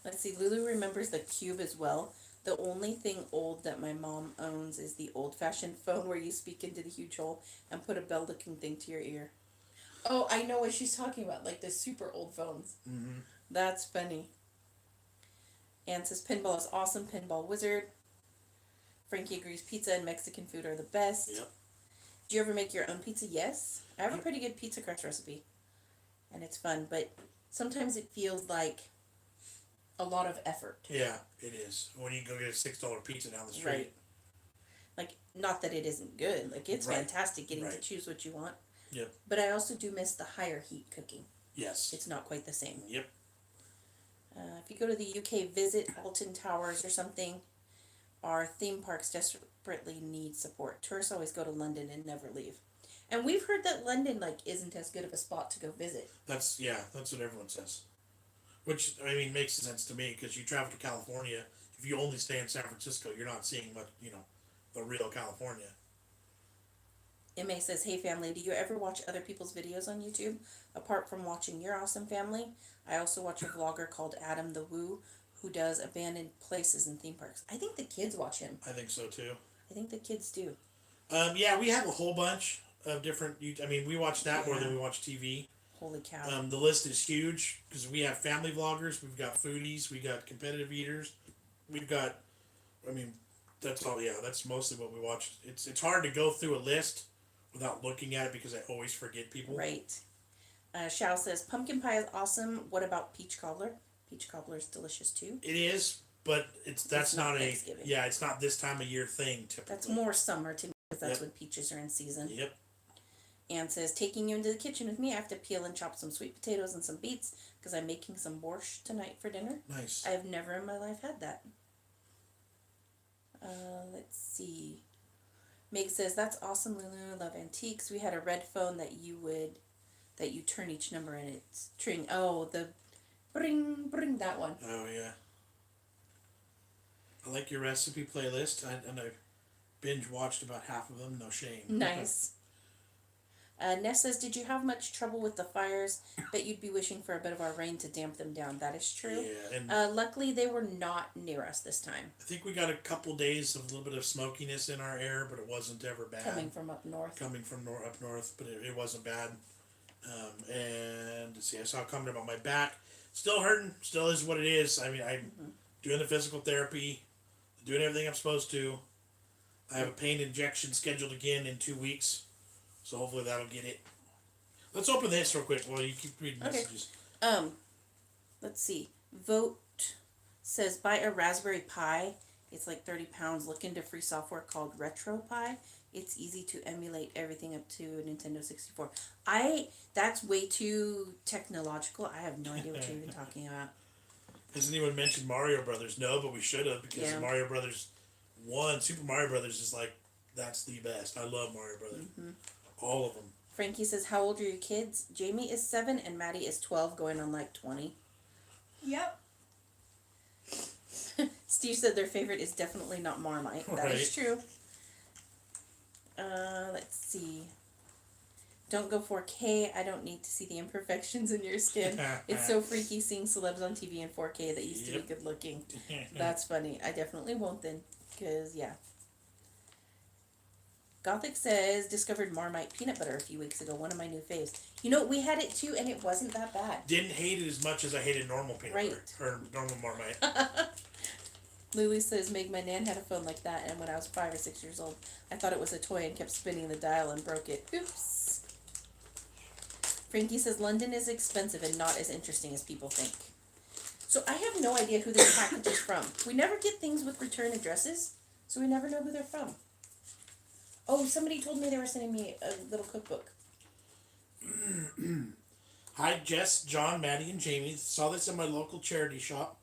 Let's see. Lulu remembers the cube as well. The only thing old that my mom owns is the old-fashioned phone where you speak into the huge hole and put a bell-looking thing to your ear. Oh, I know what she's talking about. Like the super old phones. Mm-hmm. That's funny. Anne says pinball is awesome. Pinball wizard. Frankie agrees pizza and Mexican food are the best. Yep. Do you ever make your own pizza? Yes. I have a pretty good pizza crust recipe. And it's fun, but sometimes it feels like a lot of effort. Yeah, it is. When you go get a $6 pizza down the street. Right. Like, not that it isn't good. Like, it's Right. fantastic getting to Right. choose what you want. Yep. But I also do miss the higher heat cooking. Yes. It's not quite the same. Yep. If you go to the UK, visit Alton Towers or something, our theme parks desperately need support. Tourists always go to London and never leave. And we've heard that London, like, isn't as good of a spot to go visit. That's what everyone says. Which, I mean, makes sense to me, because you travel to California, if you only stay in San Francisco, you're not seeing much, the real California. MA says, hey family, do you ever watch other people's videos on YouTube? Apart from watching your awesome family, I also watch a vlogger called Adam the Woo, who does abandoned places and theme parks. I think the kids watch him. I think so, too. I think the kids do. Yeah, we have a whole bunch of different, we watch that more than we watch TV. Holy cow. The list is huge, because we have family vloggers, we've got foodies, we got competitive eaters, we've got, that's all, that's mostly what we watch. It's hard to go through a list without looking at it, because I always forget people. Right. Shao says, pumpkin pie is awesome. What about peach cobbler? Peach cobbler is delicious too. It is, but that's not Thanksgiving. it's not this time of year thing typically. That's more summer to me, because that's when peaches are in season. Yep. Anne says, taking you into the kitchen with me, I have to peel and chop some sweet potatoes and some beets, because I'm making some borscht tonight for dinner. Nice. I have never in my life had that. Let's see. Meg says, that's awesome, Lulu. I love antiques. We had a red phone that you turn each number and it's tring. Oh, the bring, that one. Oh, yeah. I like your recipe playlist, and I binge watched about half of them, no shame. Nice. Ness says, did you have much trouble with the fires? Bet you'd be wishing for a bit of our rain to damp them down. That is true. Yeah, and luckily they were not near us this time. I think we got a couple days of a little bit of smokiness in our air, but it wasn't ever bad. Coming from up north. Coming from up north, but it wasn't bad. And let's see, I saw a comment about my back. Still hurting, still is what it is. I'm doing the physical therapy, doing everything I'm supposed to. I have a pain injection scheduled again in 2 weeks, so hopefully that'll get it. Let's open this real quick while you keep reading messages. Let's see. Vote says, buy a Raspberry Pi. It's like 30 pounds. Look into free software called RetroPie. It's easy to emulate everything up to a Nintendo 64. That's way too technological. I have no idea what you're even talking about. Hasn't anyone mentioned Mario Brothers? No, but we should have, because Mario Brothers 1, Super Mario Brothers is like, that's the best. I love Mario Brothers. Mm-hmm. All of them. Frankie says, how old are your kids? Jamie is 7 and Maddie is 12, going on like 20. Yep. Steve said their favorite is definitely not Marmite. That is true. Let's see. Don't go 4K. I don't need to see the imperfections in your skin. It's so freaky seeing celebs on TV in 4K that used to be good looking. That's funny. I definitely won't then. Because, Gothic says, discovered Marmite peanut butter a few weeks ago. One of my new faves. We had it too, and it wasn't that bad. Didn't hate it as much as I hated normal peanut butter. Or normal Marmite. Lily says, Meg, my nan had a phone like that, and when I was 5 or 6 years old, I thought it was a toy and kept spinning the dial and broke it. Oops. Frankie says, London is expensive and not as interesting as people think. So I have no idea who this package is from. We never get things with return addresses, so we never know who they're from. Oh, somebody told me they were sending me a little cookbook. Hi, Jess, John, Maddie, and Jamie. Saw this in my local charity shop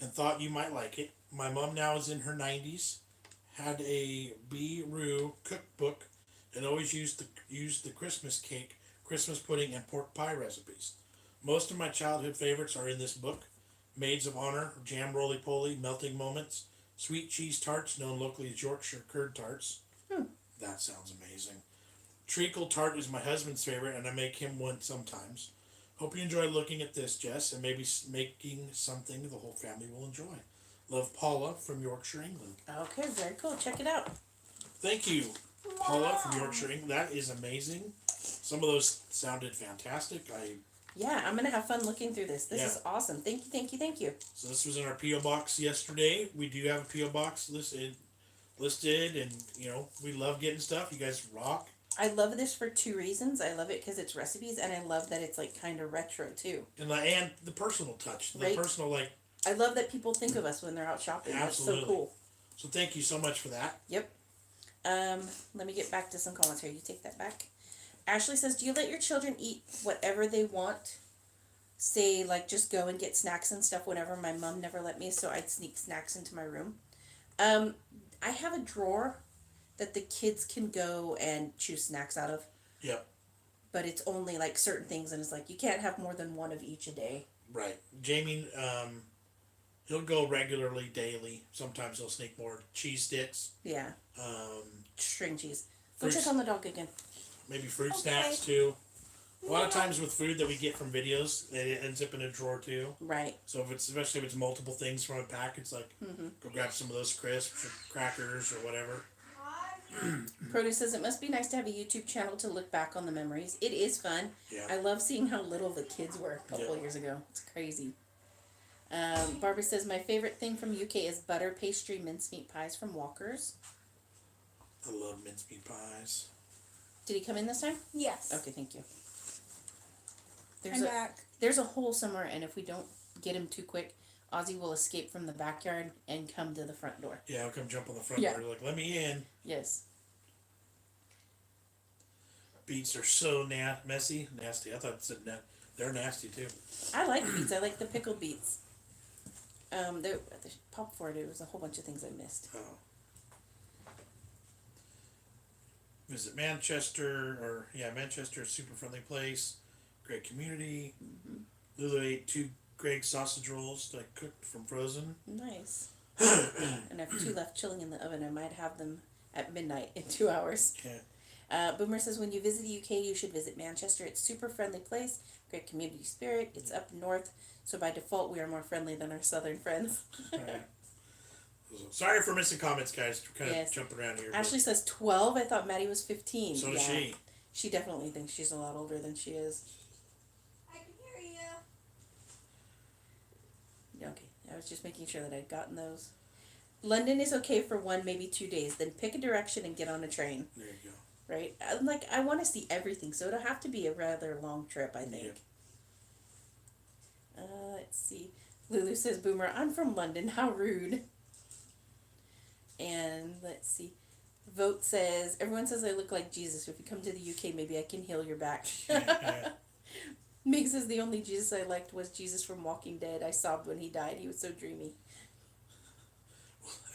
and thought you might like it. My mom now is in her 90s, had a Roo cookbook, and always used the Christmas cake, Christmas pudding, and pork pie recipes. Most of my childhood favorites are in this book. Maids of Honor, Jam Roly-Poly, Melting Moments, Sweet Cheese Tarts, known locally as Yorkshire Curd Tarts. That sounds amazing. Treacle Tart is my husband's favorite, and I make him one sometimes. Hope you enjoy looking at this, Jess, and maybe making something the whole family will enjoy. Love, Paula from Yorkshire, England. Okay, very cool. Check it out. Thank you, Paula from Yorkshire, England. That is amazing. Some of those sounded fantastic. Yeah, I'm gonna have fun looking through this. This Yeah. is awesome. Thank you, thank you, thank you. So this was in our P.O. Box yesterday. We do have a P.O. Box listed, and we love getting stuff. You guys rock. I love this for two reasons. I love it because it's recipes, and I love that it's like kind of retro too. And the personal touch, the Right. personal I love that people think of us when they're out shopping. Absolutely. That's so cool. So thank you so much for that. Yep. Let me get back to some comments here. You take that back. Ashley says, do you let your children eat whatever they want? Say, like, just go and get snacks and stuff whenever. My mom never let me, so I'd sneak snacks into my room. I have a drawer that the kids can go and choose snacks out of. Yep. But it's only, like, certain things, and it's like, you can't have more than one of each a day. Right. Jamie, he'll go regularly, daily. Sometimes he'll sneak more cheese sticks. Yeah. String cheese. Go Fruits. check on the dog again. Maybe fruit snacks too. A lot of times with food that we get from videos, it ends up in a drawer too. Right. So especially if it's multiple things from a pack, it's like go grab some of those crisps or crackers or whatever. Produce says it must be nice to have a YouTube channel to look back on the memories. It is fun. Yeah. I love seeing how little the kids were a couple of years ago. It's crazy. Barbara says my favorite thing from UK is butter pastry mincemeat pies from Walker's. I love mincemeat pies. Did he come in this time? Yes. Okay, thank you. I'm back. There's a hole somewhere, and if we don't get him too quick, Ozzy will escape from the backyard and come to the front door. Yeah, I'll come jump on the front Yeah. door like, let me in. Yes. Beets are so nasty. I thought it said they're nasty too. I like beets. I like the pickled beets. The pop for it. It was a whole bunch of things I missed. Oh. Visit Manchester, Manchester, super friendly place, great community. Lulu ate 2 Greg's sausage rolls that I cooked from frozen. Nice. And I have 2 left chilling in the oven. I might have them at midnight in 2 hours. Yeah. Boomer says when you visit the UK, you should visit Manchester. It's super friendly place, great community spirit. It's up north, so by default we are more friendly than our southern friends. Right. Sorry for missing comments, guys. We're kind of Yes. jumping around here. Ashley says 12. I thought Maddie was 15. So does she. She definitely thinks she's a lot older than she is. I can hear you. Okay, I was just making sure that I'd gotten those. London is okay for 1, maybe 2 days. Then pick a direction and get on a train. There you go. Right? I want to see everything, so it'll have to be a rather long trip, I think. Yeah. Let's see. Lulu says, Boomer, I'm from London. How rude. And let's see. Vote says, everyone says I look like Jesus. If you come to the UK, maybe I can heal your back. Yeah. Meg says, the only Jesus I liked was Jesus from Walking Dead. I sobbed when he died. He was so dreamy.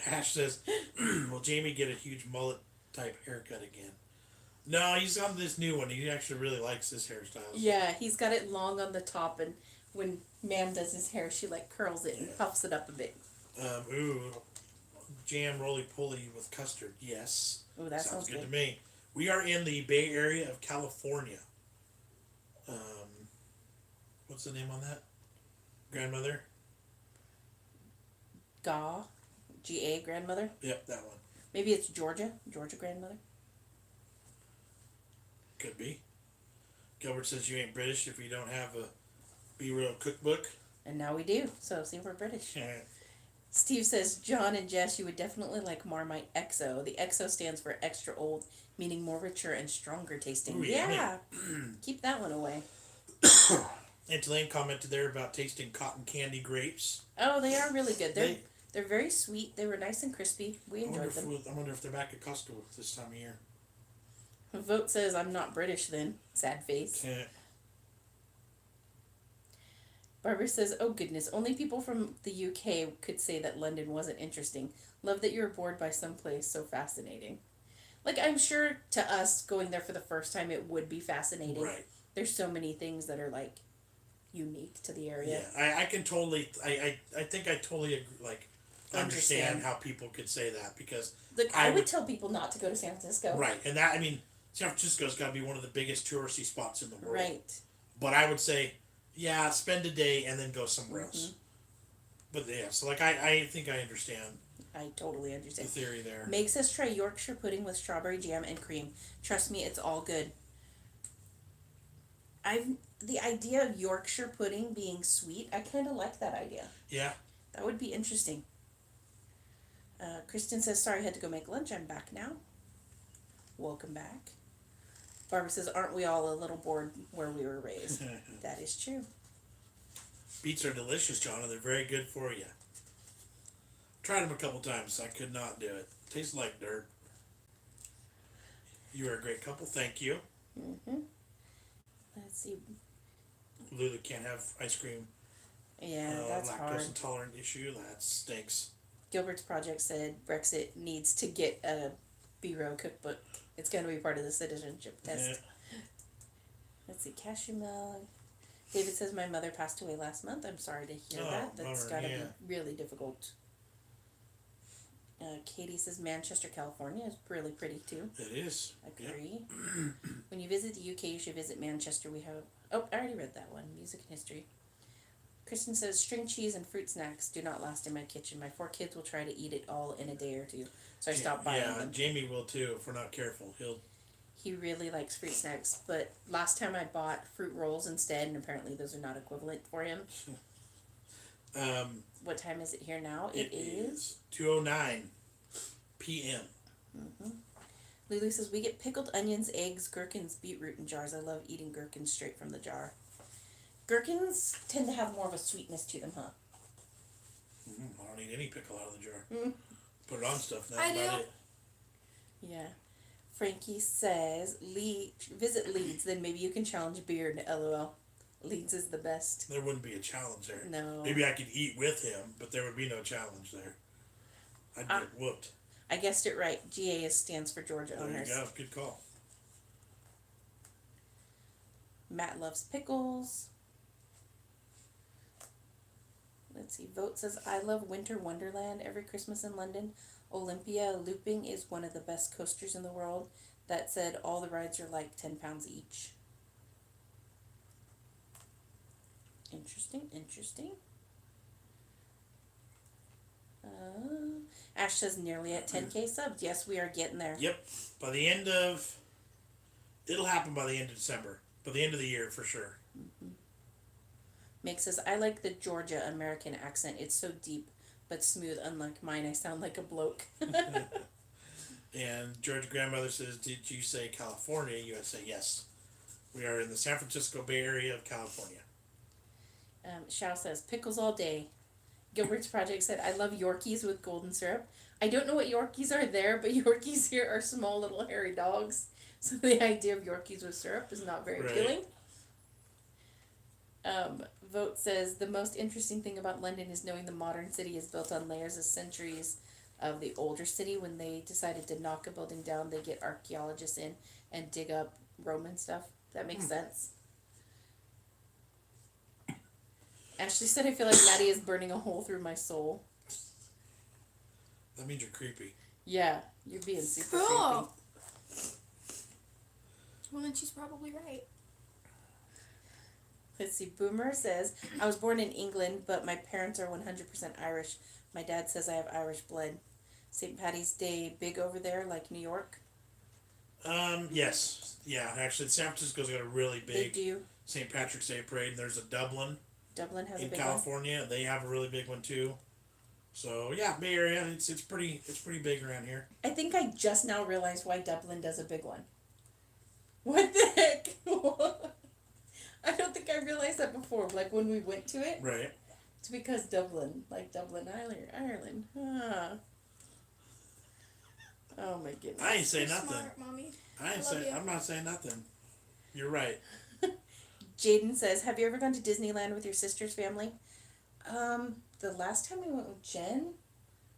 Ash says, will Jamie get a huge mullet type haircut again? No, he's on this new one. He actually really likes this hairstyle. Yeah, he's got it long on the top, and when Ma'am does his hair, she like curls it and puffs it up a bit. Jam roly-poly with custard. Yes. Oh, that sounds good good. to me. We are in the Bay Area of California. What's the name on that? Grandmother? G-A, grandmother. Yep, that one. Maybe it's Georgia grandmother. Could be. Gilbert says you ain't British if you don't have a Be Real cookbook. And now we do, so see, we're British. Yeah. Steve says, John and Jess, you would definitely like Marmite XO. The XO stands for extra old, meaning more richer and stronger tasting. Ooh, yeah. Keep that one away. And Tulane commented there about tasting cotton candy grapes. Oh, they are really good. They're very sweet. They were nice and crispy. We enjoyed them. I wonder if they're back at Costco this time of year. Vote says, I'm not British then. Sad face. Yeah. Barbara says, oh goodness, only people from the UK could say that London wasn't interesting. Love that you were bored by some place so fascinating. Like, I'm sure to us, going there for the first time, it would be fascinating. Right. There's so many things that are, like, unique to the area. Yeah, I can totally, I think I totally understand how people could say that, because Look, I would tell people not to go to San Francisco. right, and that, I mean, San Francisco's got to be one of the biggest touristy spots in the world. Right. But I would say Yeah, spend a day and then go somewhere else. But yeah, so like I think I understand I totally the understand. theory there. Makes us try Yorkshire pudding with strawberry jam and cream. Trust me, it's all good. I've the idea of Yorkshire pudding being sweet. I kind of like that idea. Yeah. That would be interesting. Kristen says, "Sorry, I had to go make lunch. I'm back now. Welcome back." Barbara says, "Aren't we all a little bored where we were raised?" That is true. Beets are delicious, John, and they're very good for you. Tried them a couple times. I could not do it. Tastes like dirt. You are a great couple. Thank you. Mm-hmm. Let's see. Lulu can't have ice cream. Yeah, that's lactose hard. intolerant issue. That stinks. Gilbert's project said Brexit needs to get a B-row cookbook. It's going to be part of the citizenship test. Yeah. Let's see, cashew milk. David says my mother passed away last month. I'm sorry to hear that. That's got to be really difficult. Katie says Manchester, California is really pretty too. It is. Agree. Yep. When you visit the UK, you should visit Manchester. We have. Oh, I already read that one. Music and history. Kristen says string cheese and fruit snacks do not last in my kitchen. My 4 kids will try to eat it all in a day or two, so I stopped buying them. Jamie will too if we're not careful. He really likes fruit snacks, but last time I bought fruit rolls instead, and apparently those are not equivalent for him. What time is it here now? It is 2:09 p.m. Mm-hmm. Lulu says we get pickled onions, eggs, gherkins, beetroot in jars. I love eating gherkins straight from the jar. Gherkins tend to have more of a sweetness to them, huh? I don't eat any pickle out of the jar. Mm. Put it on stuff. That's I about do. it. Yeah. Frankie says visit Leeds, then maybe you can challenge Beard. LOL. Leeds is the best. There wouldn't be a challenge there. No. Maybe I could eat with him, but there would be no challenge there. I'd get whooped. I guessed it right. GA stands for Georgia There Owners. you go. Good call. Matt loves pickles. Let's see. Vote says, I love Winter Wonderland every Christmas in London. Olympia Looping is one of the best coasters in the world. That said, all the rides are like 10 pounds each. Interesting. Ash says nearly at 10K subs. Yes, we are getting there. Yep. It'll happen by the end of December. By the end of the year, for sure. Mm-hmm. Mick says, I like the Georgia American accent. It's so deep but smooth. Unlike mine, I sound like a bloke. And George's grandmother says, did you say California? You say yes. We are in the San Francisco Bay Area of California. Shao says, pickles all day. Gilbert's project said, I love Yorkies with golden syrup. I don't know what Yorkies are there, but Yorkies here are small little hairy dogs. So the idea of Yorkies with syrup is not very appealing. Vote says, the most interesting thing about London is knowing the modern city is built on layers of centuries of the older city. When they decided to knock a building down, they get archaeologists in and dig up Roman stuff. That makes sense. Ashley said, I feel like Maddie is burning a hole through my soul. That means you're creepy. Yeah, you're being super Cool. creepy. Well, then she's probably right. Let's see. Boomer says, I was born in England, but my parents are 100% Irish. My dad says I have Irish blood. St. Patty's Day big over there, like New York? Yes. Yeah, actually, San Francisco's got a really They big do. St. Patrick's Day parade, and there's a Dublin Dublin has a in big California. one. They have a really big one too. So yeah, Bay Area, it's pretty big around here. I think I just now realized why Dublin does a big one. What the heck? I don't think I realized that before. Like when we went to it. Right. It's because Dublin, Ireland. Huh. Oh my goodness. I ain't saying You're nothing. smart, Mommy. I'm not saying nothing. You're right. Jaden says, have you ever gone to Disneyland with your sister's family? The last time we went with Jen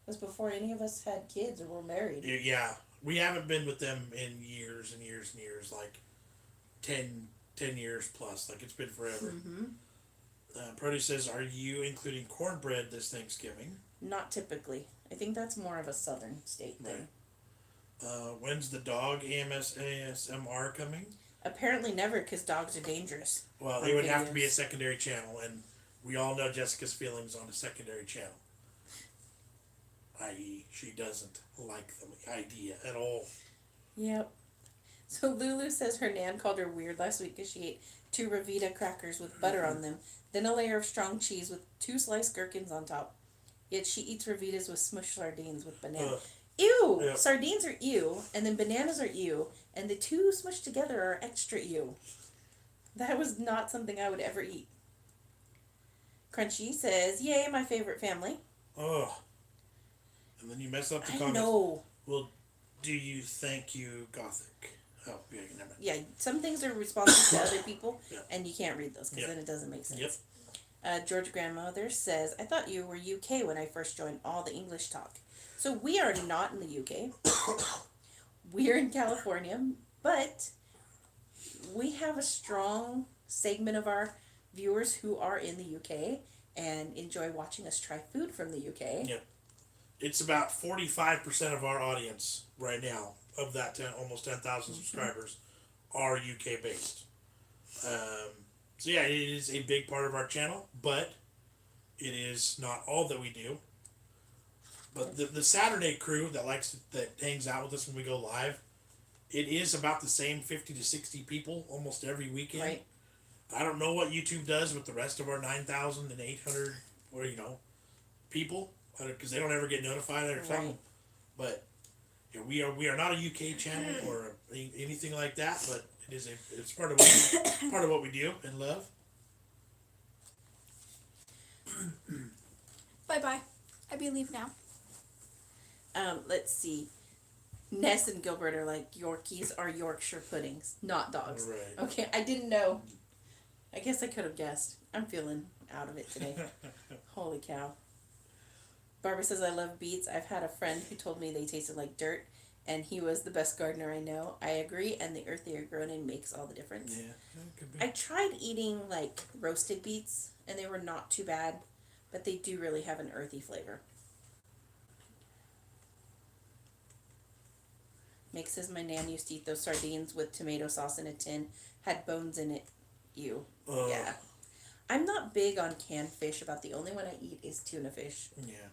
was before any of us had kids or were married. Yeah, we haven't been with them in years and years and years, like 10 years plus. Like it's been forever. Mm-hmm. Produce says, are you including cornbread this Thanksgiving? Not typically. I think that's more of a southern state thing. Right. When's the dog ASMR coming? Apparently never, because dogs are dangerous. Well, on it would have to be a videos. secondary channel, and we all know Jessica's feelings on a secondary channel. I.e., she doesn't like the idea at all. Yep. So Lulu says her nan called her weird last week because she ate 2 Revita crackers with butter on them, then a layer of strong cheese with 2 sliced gherkins on top. Yet she eats Revitas with smushed sardines with banana. Ew! Yep. Sardines are ew, and then bananas are ew, and the 2 smushed together are extra ew. That was not something I would ever eat. Crunchy says, "Yay, my favorite family." Ugh. And then you mess up the I comments. know. Well, do you thank you, Gothic? Oh, yeah, never mind. Yeah, some things are responsive to other people, Yeah. and you can't read those because Yep. then it doesn't make sense. Yep. George Grandmother says, "I thought you were UK when I first joined all the English talk." So we are not in the UK. We're in California, but we have a strong segment of our viewers who are in the UK and enjoy watching us try food from the UK. Yep. It's about 45% of our audience right now, of that almost 10,000 subscribers, are UK based. So yeah, it is a big part of our channel, but it is not all that we do. But the Saturday crew that hangs out with us when we go live, it is about the same 50 to 60 people almost every weekend. Right. I don't know what YouTube does with the rest of our 9,800 or people, because they don't ever get notified or something. Right. But we are not a UK channel or anything like that. But it's part of what we do and love. Bye bye. I believe now. Let's see. Ness and Gilbert are like, Yorkies are Yorkshire puddings, not dogs. Right. Okay, I didn't know. I guess I could have guessed. I'm feeling out of it today. Holy cow. Barbara says, "I love beets. I've had a friend who told me they tasted like dirt, and he was the best gardener I know. I agree, and the earth they are grown in makes all the difference." Yeah, that could be. I tried eating like roasted beets, and they were not too bad, but they do really have an earthy flavor. Meg says, "My nan used to eat those sardines with tomato sauce in a tin, had bones in it." Ew. Yeah. I'm not big on canned fish. About the only one I eat is tuna fish. Yeah.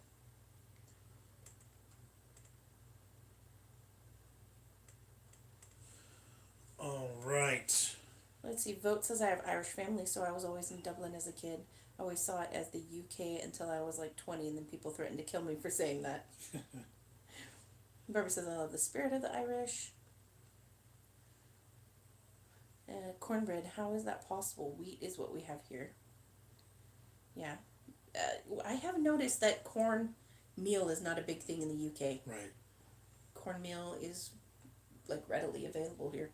All right. Let's see. Vote says, "I have Irish family, so I was always in Dublin as a kid. I always saw it as the UK until I was like 20, and then people threatened to kill me for saying that." Barbara says, "I love the spirit of the Irish." Cornbread, how is that possible? Wheat is what we have here. Yeah. I have noticed that cornmeal is not a big thing in the UK. Right. Cornmeal is like readily available here.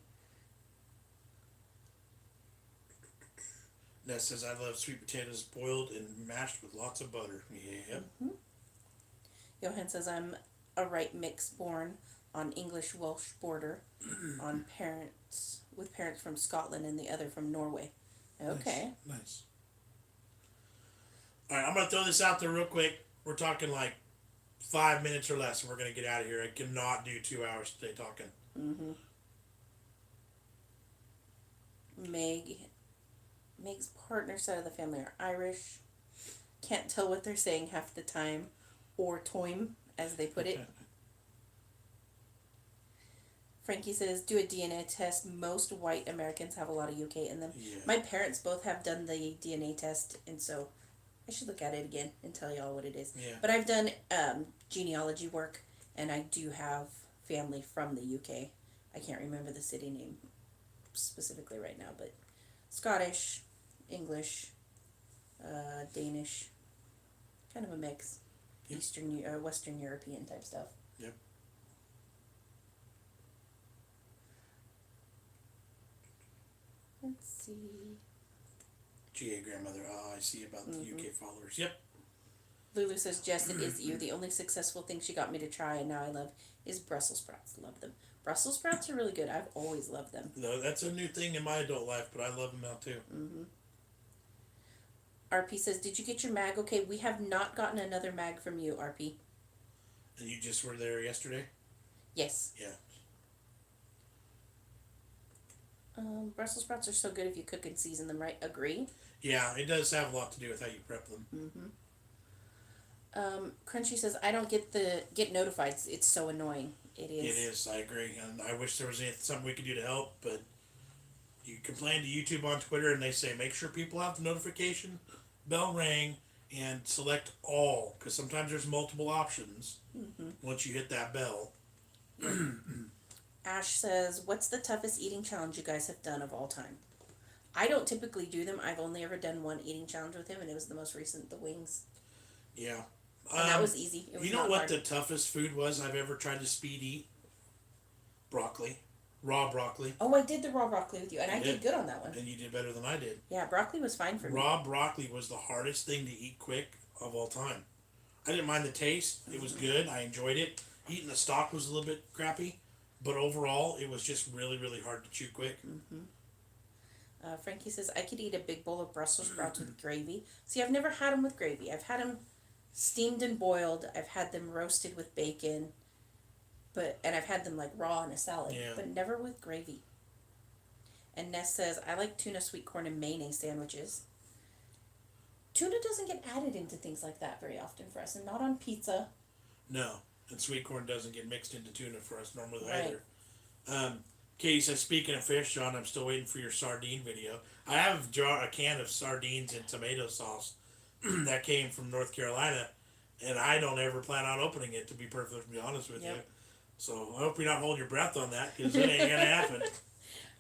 Ness says, "I love sweet potatoes boiled and mashed with lots of butter." Yeah. Mm-hmm. Johan says, "I'm a right mix born on English-Welsh border on parents from Scotland and the other from Norway." Okay. Nice. All right, I'm gonna throw this out there real quick. We're talking like 5 minutes or less, and we're gonna get out of here. I cannot do 2 hours today talking. Mm-hmm. Meg's partner side of the family are Irish. Can't tell what they're saying half the time, or toim, as they put it. Frankie says, "Do a DNA test. Most white Americans have a lot of UK in them." Yeah. My parents both have done the DNA test, and so I should look at it again and tell y'all what it is. Yeah. But I've done genealogy work, and I do have family from the UK. I can't remember the city name specifically right now, but Scottish, English, Danish, kind of a mix. Yep. Western European type stuff. Yep. Let's see. GA grandmother. Oh, I see about the UK followers. Yep. Lulu says, "Jess, it is you. The only successful thing she got me to try and now I love is Brussels sprouts. Love them. Brussels sprouts are really good. I've always loved them." No, that's a new thing in my adult life, but I love them now too. Mm-hmm. RP says, "Did you get your mag? Okay, we have not gotten another mag from you, RP." And you just were there yesterday? Yes. Yeah. Brussels sprouts are so good if you cook and season them right. Agree. Yeah, it does have a lot to do with how you prep them. Crunchy says, I don't get notified. It's so annoying. It is. It is. I agree, and I wish there was something we could do to help. But you complain to YouTube on Twitter, and they say make sure people have the notification bell ring and select all, because sometimes there's multiple options once you hit that bell. Ash says, what's the toughest eating challenge you guys have done of all time? I don't typically do them. I've only ever done one eating challenge with him, and it was the most recent, the wings. Yeah. And that was easy. It was you know not what hard. the toughest food was I've ever tried to speed eat? Broccoli. Raw broccoli. Oh, I did the raw broccoli with you, and I did good on that one. And you did better than I did. Yeah, broccoli was fine for me. Raw broccoli was the hardest thing to eat quick of all time. I didn't mind the taste. It was good. I enjoyed it. Eating the stock was a little bit crappy, but overall, it was just really, really hard to chew quick. Frankie says, I could eat a big bowl of Brussels sprouts with gravy. See, I've never had them with gravy. I've had them steamed and boiled. I've had them roasted with bacon. And I've had them like raw in a salad, but never with gravy. And Ness says, I like tuna, sweet corn, and mayonnaise sandwiches. Tuna doesn't get added into things like that very often for us, and not on pizza. No, and sweet corn doesn't get mixed into tuna for us normally either. Katie says, speaking of fish, John, I'm still waiting for your sardine video. I have a can of sardines and tomato sauce that came from North Carolina, and I don't ever plan on opening it, to be perfectly honest with you. So I hope you're not holding your breath on that, because it ain't going to happen.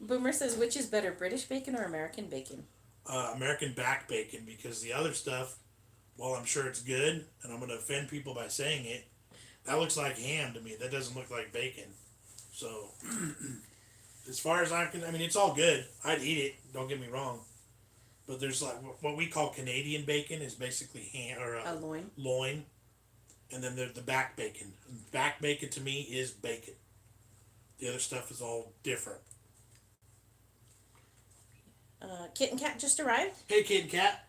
Boomer says, which is better, British bacon or American bacon? American back bacon, because the other stuff, while I'm sure it's good, and I'm going to offend people by saying it, that looks like ham to me. That doesn't look like bacon. So, as far as I'm concerned, I mean, it's all good. I'd eat it, don't get me wrong. But there's like, what we call Canadian bacon is basically ham, or a loin. Loin. And then there's the back bacon. Back bacon to me is bacon. The other stuff is all different. Kit and Cat just arrived. Hey, Kit and Cat.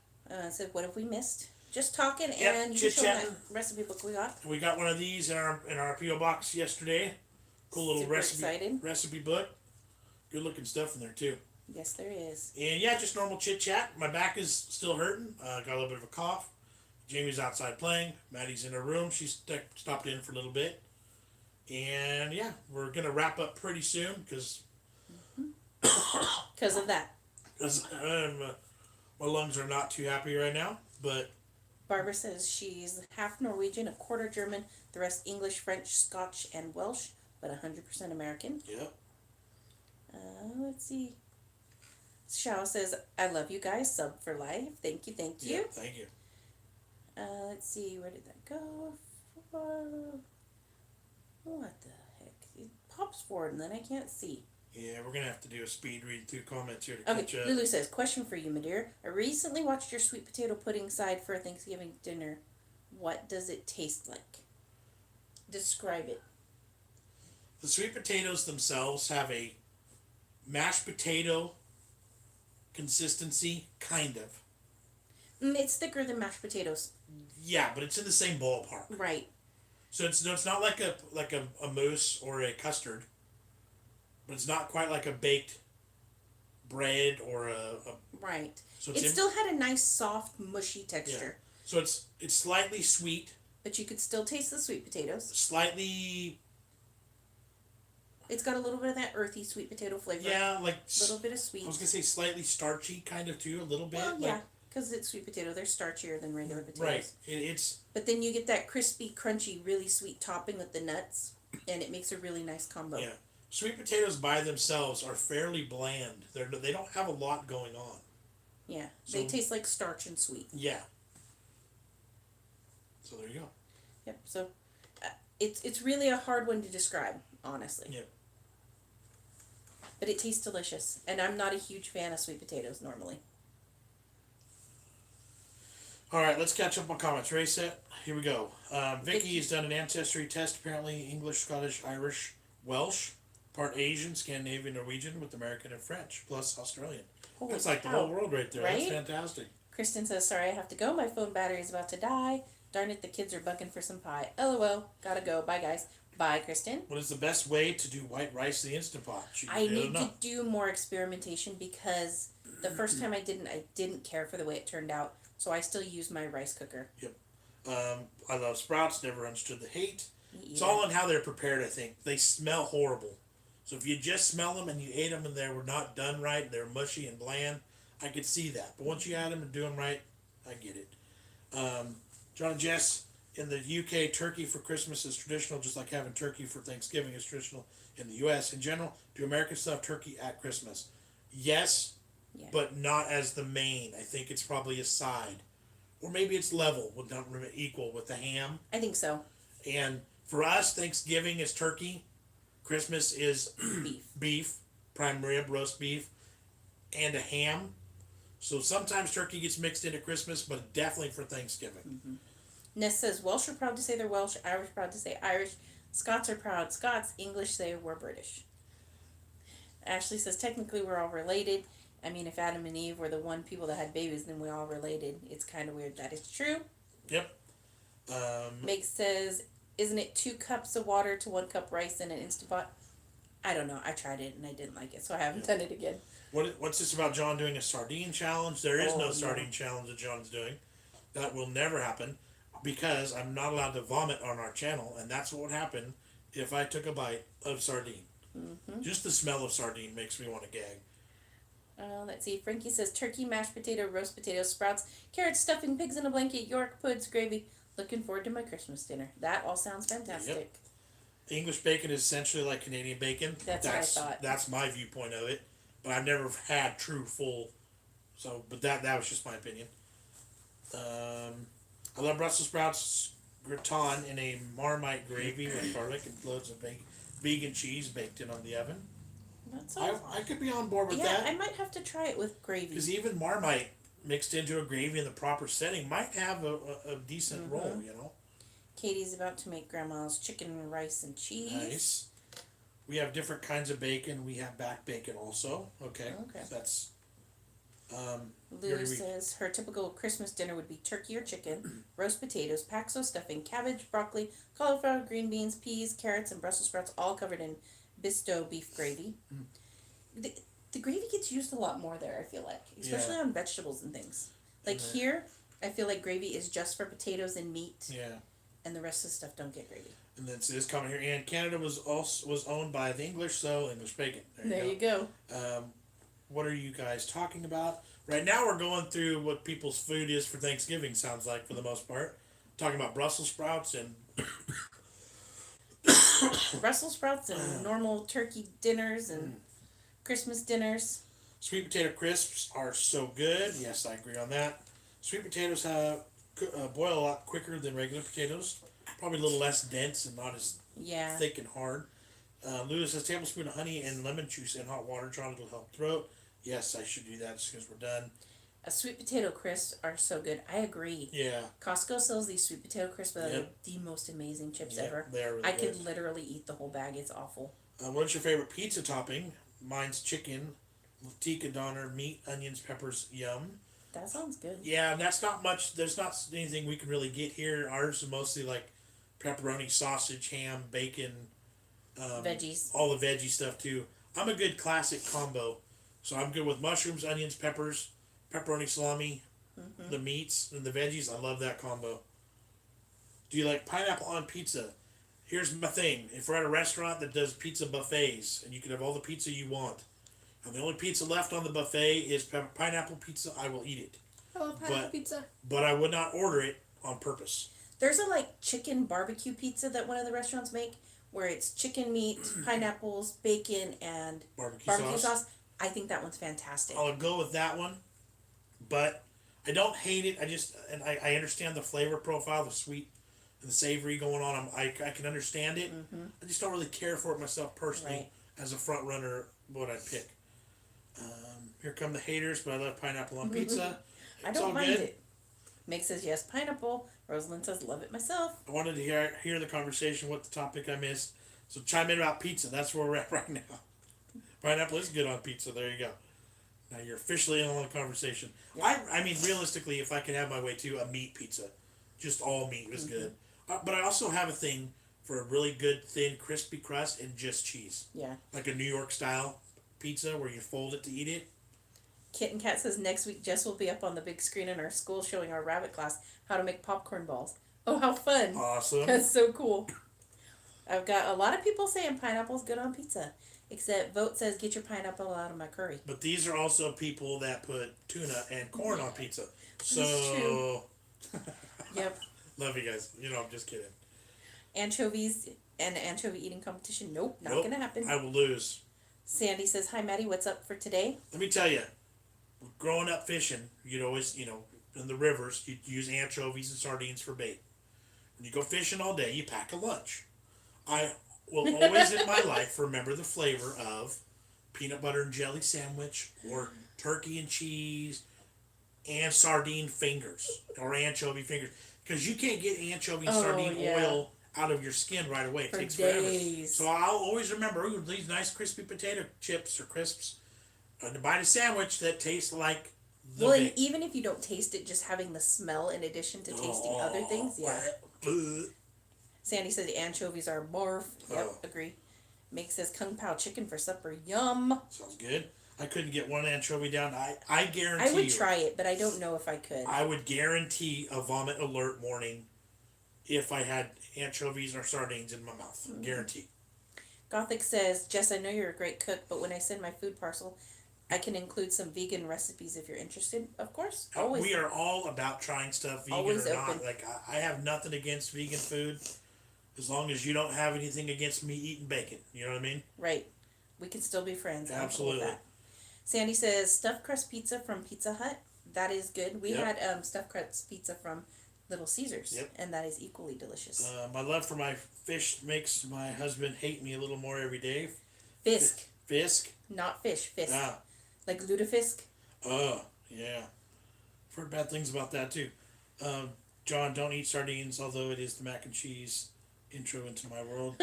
Said, what have we missed? Just talking, Yep, and you can show that chit-chatting. recipe book we got. We got one of these in our P.O.Box yesterday. Cool little Super excited. recipe book. Good looking stuff in there too. Yes, there is. And yeah, just normal chit chat. My back is still hurting. Got a little bit of a cough. Jamie's outside playing. Maddie's in her room. She stopped in for a little bit. And yeah, we're gonna wrap up pretty soon because Because of that. Because my lungs are not too happy right now, but Barbara says she's half Norwegian, a quarter German, the rest English, French, Scotch, and Welsh, but 100% American. Yep. Let's see. Shao says, I love you guys. Sub for life. Thank you, thank you. Yeah, thank you. Let's see. Where did that go? What the heck? It pops forward and then I can't see. Yeah, we're going to have to do a speed read through comments here to Okay, catch up. Lulu says, question for you, my dear. I recently watched your sweet potato pudding side for Thanksgiving dinner. What does it taste like? Describe it. The sweet potatoes themselves have a mashed potato consistency, kind of. It's thicker than mashed potatoes. Yeah, but it's in the same ballpark. Right. So it's not like a mousse or a custard, but it's not quite like a baked bread or a right. So it still had a nice soft mushy texture. Yeah. So it's slightly sweet. But you could still taste the sweet potatoes. Slightly. It's got a little bit of that earthy sweet potato flavor. Yeah, like a little bit of sweet. I was gonna say slightly starchy, kind of too, a little bit. Well, yeah, because it's sweet potato. They're starchier than regular potatoes. Right. It's. But then you get that crispy, crunchy, really sweet topping with the nuts, and it makes a really nice combo. Yeah, sweet potatoes by themselves are fairly bland. They don't have a lot going on. Yeah, they taste like starch and sweet. Yeah. So there you go. Yep. So, it's really a hard one to describe, honestly. Yeah. But it tastes delicious, and I'm not a huge fan of sweet potatoes normally. All right, let's catch up on comments. Ready, set? Here we go. Vicky has done an ancestry test. Apparently, English, Scottish, Irish, Welsh, part Asian, Scandinavian, Norwegian, with American and French, plus Australian. That's like the whole world right there. Right? That's fantastic. Kristen says, sorry, I have to go. My phone battery is about to die. Darn it, the kids are bucking for some pie. LOL. Gotta go. Bye, guys. Bye, Kristen. What is the best way to do white rice in the Instant Pot? I need to do more experimentation because the first time I didn't care for the way it turned out. So I still use my rice cooker. Yep. I love sprouts. Never understood the hate. Me It's either. all on how they're prepared, I think. They smell horrible. So if you just smell them and you ate them and they were not done right, they're mushy and bland, I could see that. But once you add them and do them right, I get it. Jon Jess, in the UK, turkey for Christmas is traditional, just like having turkey for Thanksgiving is traditional in the US. In general, do Americans still have turkey at Christmas? Yes, Yeah. but not as the main. I think it's probably a side. Or maybe it's level, with not equal with the ham. I think so. And for us, Thanksgiving is turkey. Christmas is Beef. beef, prime rib, roast beef, and a ham. So sometimes turkey gets mixed into Christmas, but definitely for Thanksgiving. Mm-hmm. Ness says Welsh are proud to say they're Welsh, Irish proud to say Irish, Scots are proud Scots, English say we're British. Ashley says technically we're all related. I mean, if Adam and Eve were the one people that had babies, then we all related. It's kind of weird. That is true. Yep. Meg says, isn't it 2 cups of water to 1 cup rice in an Instant Pot? I don't know. I tried it and I didn't like it, so I haven't done it again. What's this about John doing a sardine challenge? There is no no. sardine challenge that John's doing. That will never happen because I'm not allowed to vomit on our channel, and that's what would happen if I took a bite of sardine. Mm-hmm. Just the smell of sardine makes me want to gag. Let's see. Frankie says turkey, mashed potato, roast potatoes, sprouts, carrots, stuffing, pigs in a blanket, York puds, gravy. Looking forward to my Christmas dinner. That all sounds fantastic. Yep. English bacon is essentially like Canadian bacon. That's what I thought. That's my viewpoint of it. But I've never had true full. So, but that was just my opinion. I love Brussels sprouts gratin in a Marmite gravy with garlic and loads of vegan cheese baked in on the oven. That sounds... I could be on board with yeah, that. I might have to try it with gravy. Because even Marmite mixed into a gravy in the proper setting might have a decent roll, you know. Katie's about to make grandma's chicken, rice, and cheese. Nice. We have different kinds of bacon. We have back bacon also. Okay. Okay. So that's. Lou says her typical Christmas dinner would be turkey or chicken, roast potatoes, Paxo stuffing, cabbage, broccoli, cauliflower, green beans, peas, carrots, and Brussels sprouts, all covered in Bisto beef gravy. The gravy gets used a lot more there, I feel like, especially on vegetables and things. Like here, I feel like gravy is just for potatoes and meat. Yeah. And the rest of the stuff don't get gravy. And then this comment here, and Canada was owned by the English, so English bacon. There you go. What are you guys talking about? Right now we're going through what people's food is for Thanksgiving, sounds like, for the most part. Talking about Brussels sprouts and... Brussels sprouts and normal turkey dinners and Christmas dinners. Sweet potato crisps are so good. Yes, I agree on that. Sweet potatoes boil a lot quicker than regular potatoes. Probably a little less dense and not as thick and hard. Lewis says tablespoon of honey and lemon juice in hot water. John, it'll help throat. Yes, I should do that as soon as we're done. Sweet potato crisps are so good. I agree. Yeah. Costco sells these sweet potato crisps that are the most amazing chips ever. They're really I good. could literally eat the whole bag. It's awful. What's your favorite pizza topping? Mine's chicken, tikka doner, meat, onions, peppers, yum. That sounds good. Yeah, and that's not much. There's not anything we can really get here. Ours is mostly like pepperoni, sausage, ham, bacon, Veggies. all the veggie stuff too. I'm a good classic combo. So I'm good with mushrooms, onions, peppers, pepperoni, salami, the meats, and the veggies. I love that combo. Do you like pineapple on pizza? Here's my thing. If we're at a restaurant that does pizza buffets, and you can have all the pizza you want, and the only pizza left on the buffet is pineapple pizza, I will eat it. I love pineapple pizza. But I would not order it on purpose. There's a chicken barbecue pizza that one of the restaurants make where it's chicken meat, pineapples, bacon, and barbecue sauce. I think that one's fantastic. I'll go with that one, but I don't hate it. I understand the flavor profile, the sweet and the savory going on. I can understand it. I just don't really care for it myself personally as a front runner. What I'd pick. Here come the haters, but I love pineapple on pizza. I don't mind it. Meg says yes, pineapple. Rosalind says love it myself. I wanted to hear the conversation. What the topic I missed. So chime in about pizza. That's where we're at right now. Pineapple is good on pizza. There you go. Now you're officially in on the conversation. I mean, realistically, if I can have my way too, a meat pizza. Just all meat was good. But I also have a thing for a really good, thin, crispy crust and just cheese. Yeah. Like a New York style pizza where you fold it to eat it. Kitten Cat says next week Jess will be up on the big screen in our school showing our rabbit class how to make popcorn balls. Oh, how fun! Awesome. That's so cool. I've got a lot of people saying pineapple's good on pizza. Except Vote says get your pineapple out of my curry. But these are also people that put tuna and corn on pizza. So. True. Yep. Love you guys. I'm just kidding. Anchovies and anchovy eating competition. Nope, not gonna happen. I will lose. Sandy says, hi Maddie, what's up for today? Let me tell you, growing up fishing, you'd always, in the rivers, you'd use anchovies and sardines for bait. When you go fishing all day, you pack a lunch. I will always in my life remember the flavor of peanut butter and jelly sandwich or turkey and cheese and sardine fingers or anchovy fingers. Because you can't get anchovy and sardine oil out of your skin right away. It takes forever. So I'll always remember these nice crispy potato chips or crisps. To buy a sandwich that tastes like the and even if you don't taste it, just having the smell in addition to tasting other things, yeah. Sandy says the anchovies are barf. Yep, agree. Meg says Kung Pao chicken for supper. Yum. Sounds good. I couldn't get one anchovy down. I guarantee I would try it, but I don't know if I could. I would guarantee a vomit alert warning if I had anchovies or sardines in my mouth. Guarantee. Gothic says, Jess, I know you're a great cook, but when I send my food parcel, I can include some vegan recipes if you're interested. Of course. Always. We are all about trying stuff, vegan always or open. not. Like, I have nothing against vegan food as long as you don't have anything against me eating bacon. You know what I mean? Right. We can still be friends. Absolutely. That. Sandy says, stuffed crust pizza from Pizza Hut. That is good. We had stuffed crust pizza from Little Caesars, and that is equally delicious. My love for my fish makes my husband hate me a little more every day. Fisk. Fisk? Not fish. Fisk. Ah. Like lutefisk. Oh, yeah. I've heard bad things about that, too. John, don't eat sardines, although it is the mac and cheese intro into my world.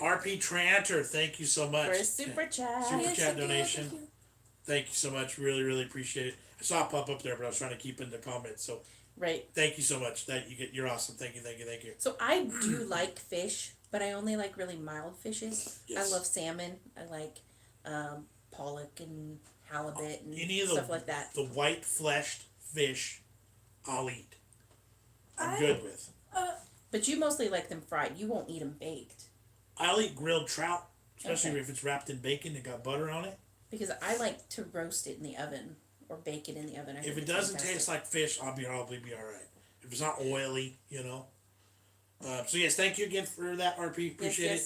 RP Tranter, thank you so much. For a super chat. Super chat donation. Thank you so much. Really, really appreciate it. I saw it pop up there, but I was trying to keep in the comments, so... Right. Thank you so much. You're awesome. Thank you. So I do like fish, but I only like really mild fishes. Yes. I love salmon. I like pollock and halibut and Any of stuff like that. The white fleshed fish, I'll eat. I'm good with. But you mostly like them fried. You won't eat them baked. I'll eat grilled trout, especially if it's wrapped in bacon and got butter on it. Because I like to roast it in the oven. Or bake it in the oven. If it doesn't taste like fish, I'll probably be all right. If it's not oily, So yes, thank you again for that, RP. Appreciate it.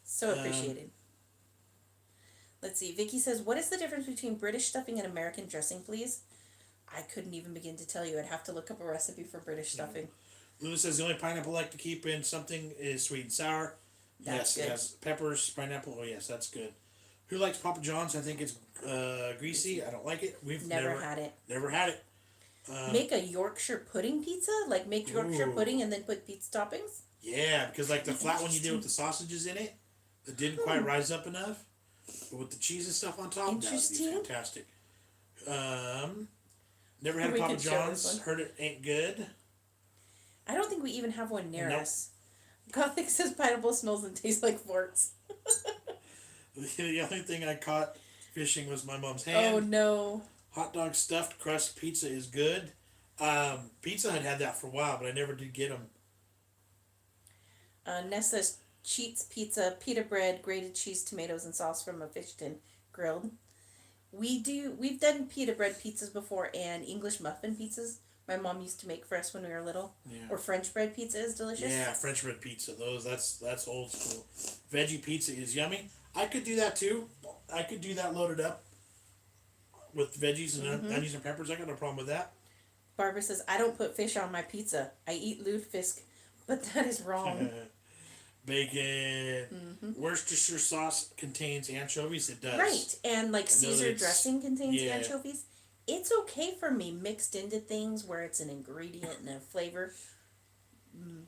So appreciated. Let's see. Vicky says, "What is the difference between British stuffing and American dressing, please?" I couldn't even begin to tell you. I'd have to look up a recipe for British stuffing. Lewis says the only pineapple I like to keep in something is sweet and sour. That's good. Yes, peppers, pineapple. Oh yes, that's good. Who likes Papa John's? I think it's greasy. I don't like it. We've never had it. Never had it. Make a Yorkshire pudding pizza? Like make Yorkshire pudding and then put pizza toppings? Yeah, because like the flat one you did with the sausages in it, that didn't quite rise up enough. But with the cheese and stuff on top, that would be fantastic. Never had a Papa John's. Heard it ain't good. I don't think we even have one near us. Gothic says pineapple smells and tastes like farts. The only thing I caught fishing was my mom's hand. Oh no. Hot dog stuffed crust pizza is good. Pizza Hut had that for a while, but I never did get them. Nessa's Cheats Pizza, pita bread, grated cheese, tomatoes, and sauce from a fish tin, grilled. We've done pita bread pizzas before and English muffin pizzas. My mom used to make for us when we were little. Yeah. Or French bread pizza is delicious. Yeah, French bread pizza. That's old school. Veggie pizza is yummy. I could do that too. I could do that loaded up with veggies and onions and peppers. I got no problem with that. Barbara says, I don't put fish on my pizza. I eat lutefisk, but that is wrong. Bacon. Worcestershire sauce contains anchovies. It does. Right. And like Caesar dressing contains anchovies. It's okay for me mixed into things where it's an ingredient and a flavor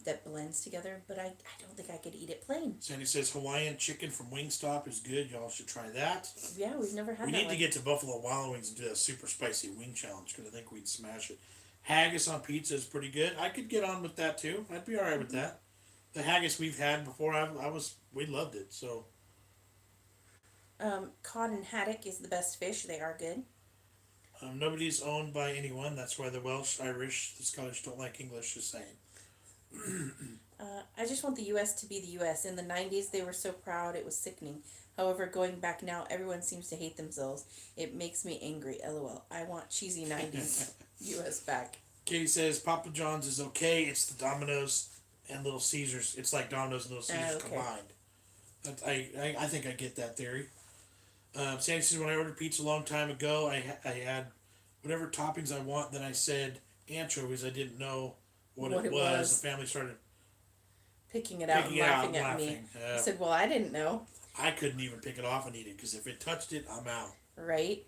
that blends together, but I don't think I could eat it plain. Sandy says Hawaiian chicken from Wingstop is good. Y'all should try that. Yeah, we've never had that. We need to get to Buffalo Wild Wings and do a super spicy wing challenge because I think we'd smash it. Haggis on pizza is pretty good. I could get on with that too. I'd be all right with that. The haggis we've had before, we loved it. So Cod and haddock is the best fish. They are good. nobody's owned by anyone. That's why the Welsh, Irish, the Scottish don't like English. Just saying. I just want the U.S. to be the U.S. In the 90s, they were so proud, it was sickening. However, going back now, everyone seems to hate themselves. It makes me angry. LOL. I want cheesy 90s U.S. back. Katie says Papa John's is okay. It's the Domino's and Little Caesars. It's like Domino's and Little Caesars okay. combined. I think I get that theory. Sandy says when I ordered pizza a long time ago, I had whatever toppings I want. Then I said anchovies. I didn't know what it was. The family started picking it out and laughing at me. I said, well, I didn't know. I couldn't even pick it off and eat it because if it touched it, I'm out. Right.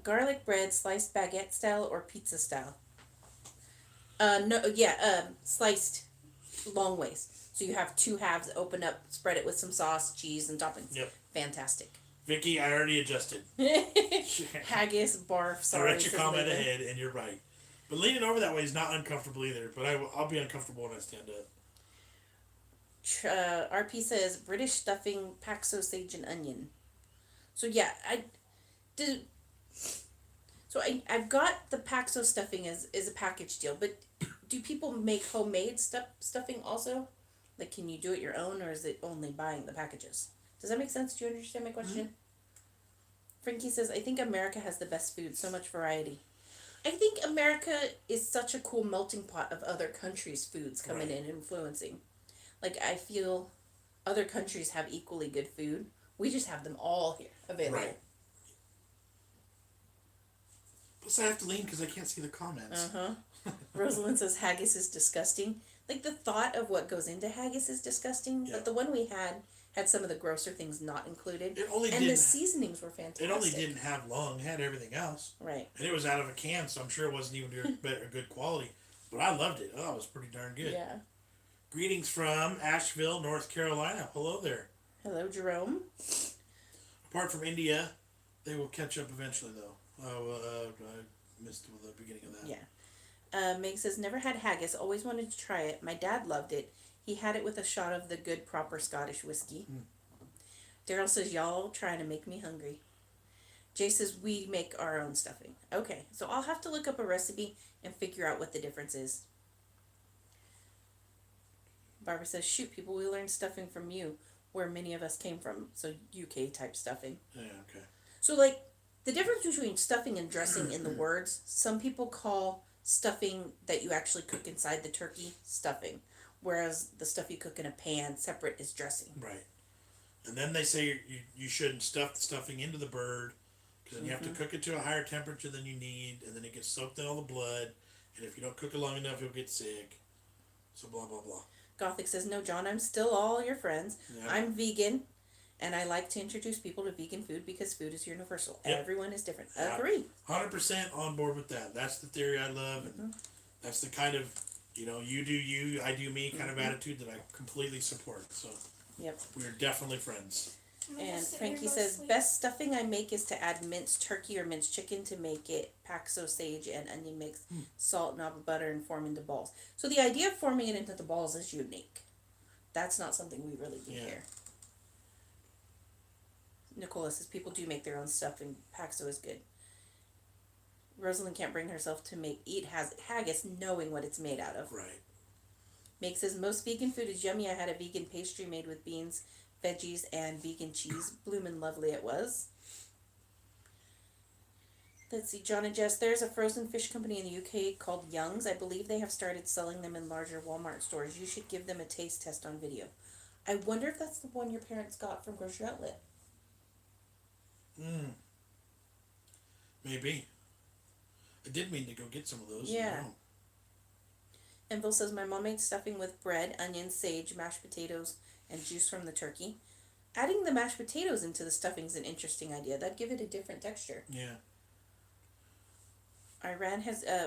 Garlic bread, sliced baguette style or pizza style? Sliced long ways. So you have two halves, open up, spread it with some sauce, cheese, and toppings. Yep. Fantastic. Vicky, I already adjusted. Haggis, barf, sorry. I read your comment ahead, and you're right. But leaning over that way is not uncomfortable either, but I'll be uncomfortable when I stand up. RP says British stuffing, paxo, sage, and onion. So yeah, I've got the paxo stuffing as a package deal, but do people make homemade stuffing also? Like, can you do it your own, or is it only buying the packages? Does that make sense? Do you understand my question? Mm-hmm. Frankie says, I think America has the best food, so much variety. I think America is such a cool melting pot of other countries' foods coming in and influencing. Like, I feel other countries have equally good food. We just have them all here available. Right. Plus, I have to lean because I can't see the comments. Rosalind says haggis is disgusting. Like, the thought of what goes into haggis is disgusting, but the one we had some of the grosser things not included. The seasonings were fantastic. It only didn't have long. It had everything else. Right. And it was out of a can, so I'm sure it wasn't even good quality. But I loved it. Oh, it was pretty darn good. Yeah. Greetings from Asheville, North Carolina. Hello there. Hello, Jerome. Apart from India, they will catch up eventually, though. I missed the beginning of that. Yeah. Meg says, never had haggis. Always wanted to try it. My dad loved it. He had it with a shot of the good, proper Scottish whiskey. Daryl says, y'all trying to make me hungry. Jay says, we make our own stuffing. Okay, so I'll have to look up a recipe and figure out what the difference is. Barbara says, shoot, people, we learned stuffing from you, where many of us came from. So UK type stuffing. Yeah, okay. So, like, the difference between stuffing and dressing in the words, some people call stuffing that you actually cook inside the turkey stuffing, whereas the stuff you cook in a pan separate is dressing. Right. And then they say you shouldn't stuff the stuffing into the bird because then you have to cook it to a higher temperature than you need, and then it gets soaked in all the blood, and if you don't cook it long enough, you'll get sick. So blah, blah, blah. Gothic says, no, John, I'm still all your friends. Yeah. I'm vegan, and I like to introduce people to vegan food because food is universal. Yep. Everyone is different. Agree. 100% on board with that. That's the theory I love, and that's the kind of, you do you, I do me kind of attitude that I completely support. So yep, we're definitely friends. And Frankie says, best stuffing I make is to add minced turkey or minced chicken to make it paxo, sage, and onion mix, salt, knob of butter, and form into balls. So the idea of forming it into the balls is unique. That's not something we really do here. Nicola says, people do make their own stuffing. Paxo is good. Rosalind can't bring herself to eat haggis knowing what it's made out of. Right. Meg says, most vegan food is yummy. I had a vegan pastry made with beans, veggies, and vegan cheese. Bloomin' lovely it was. Let's see, Jon and Jess, there's a frozen fish company in the UK called Young's. I believe they have started selling them in larger Walmart stores. You should give them a taste test on video. I wonder if that's the one your parents got from Grocery Outlet. Maybe. I did mean to go get some of those. Yeah. Enville says, my mom made stuffing with bread, onions, sage, mashed potatoes, and juice from the turkey. Adding the mashed potatoes into the stuffing is an interesting idea. That'd give it a different texture. Yeah.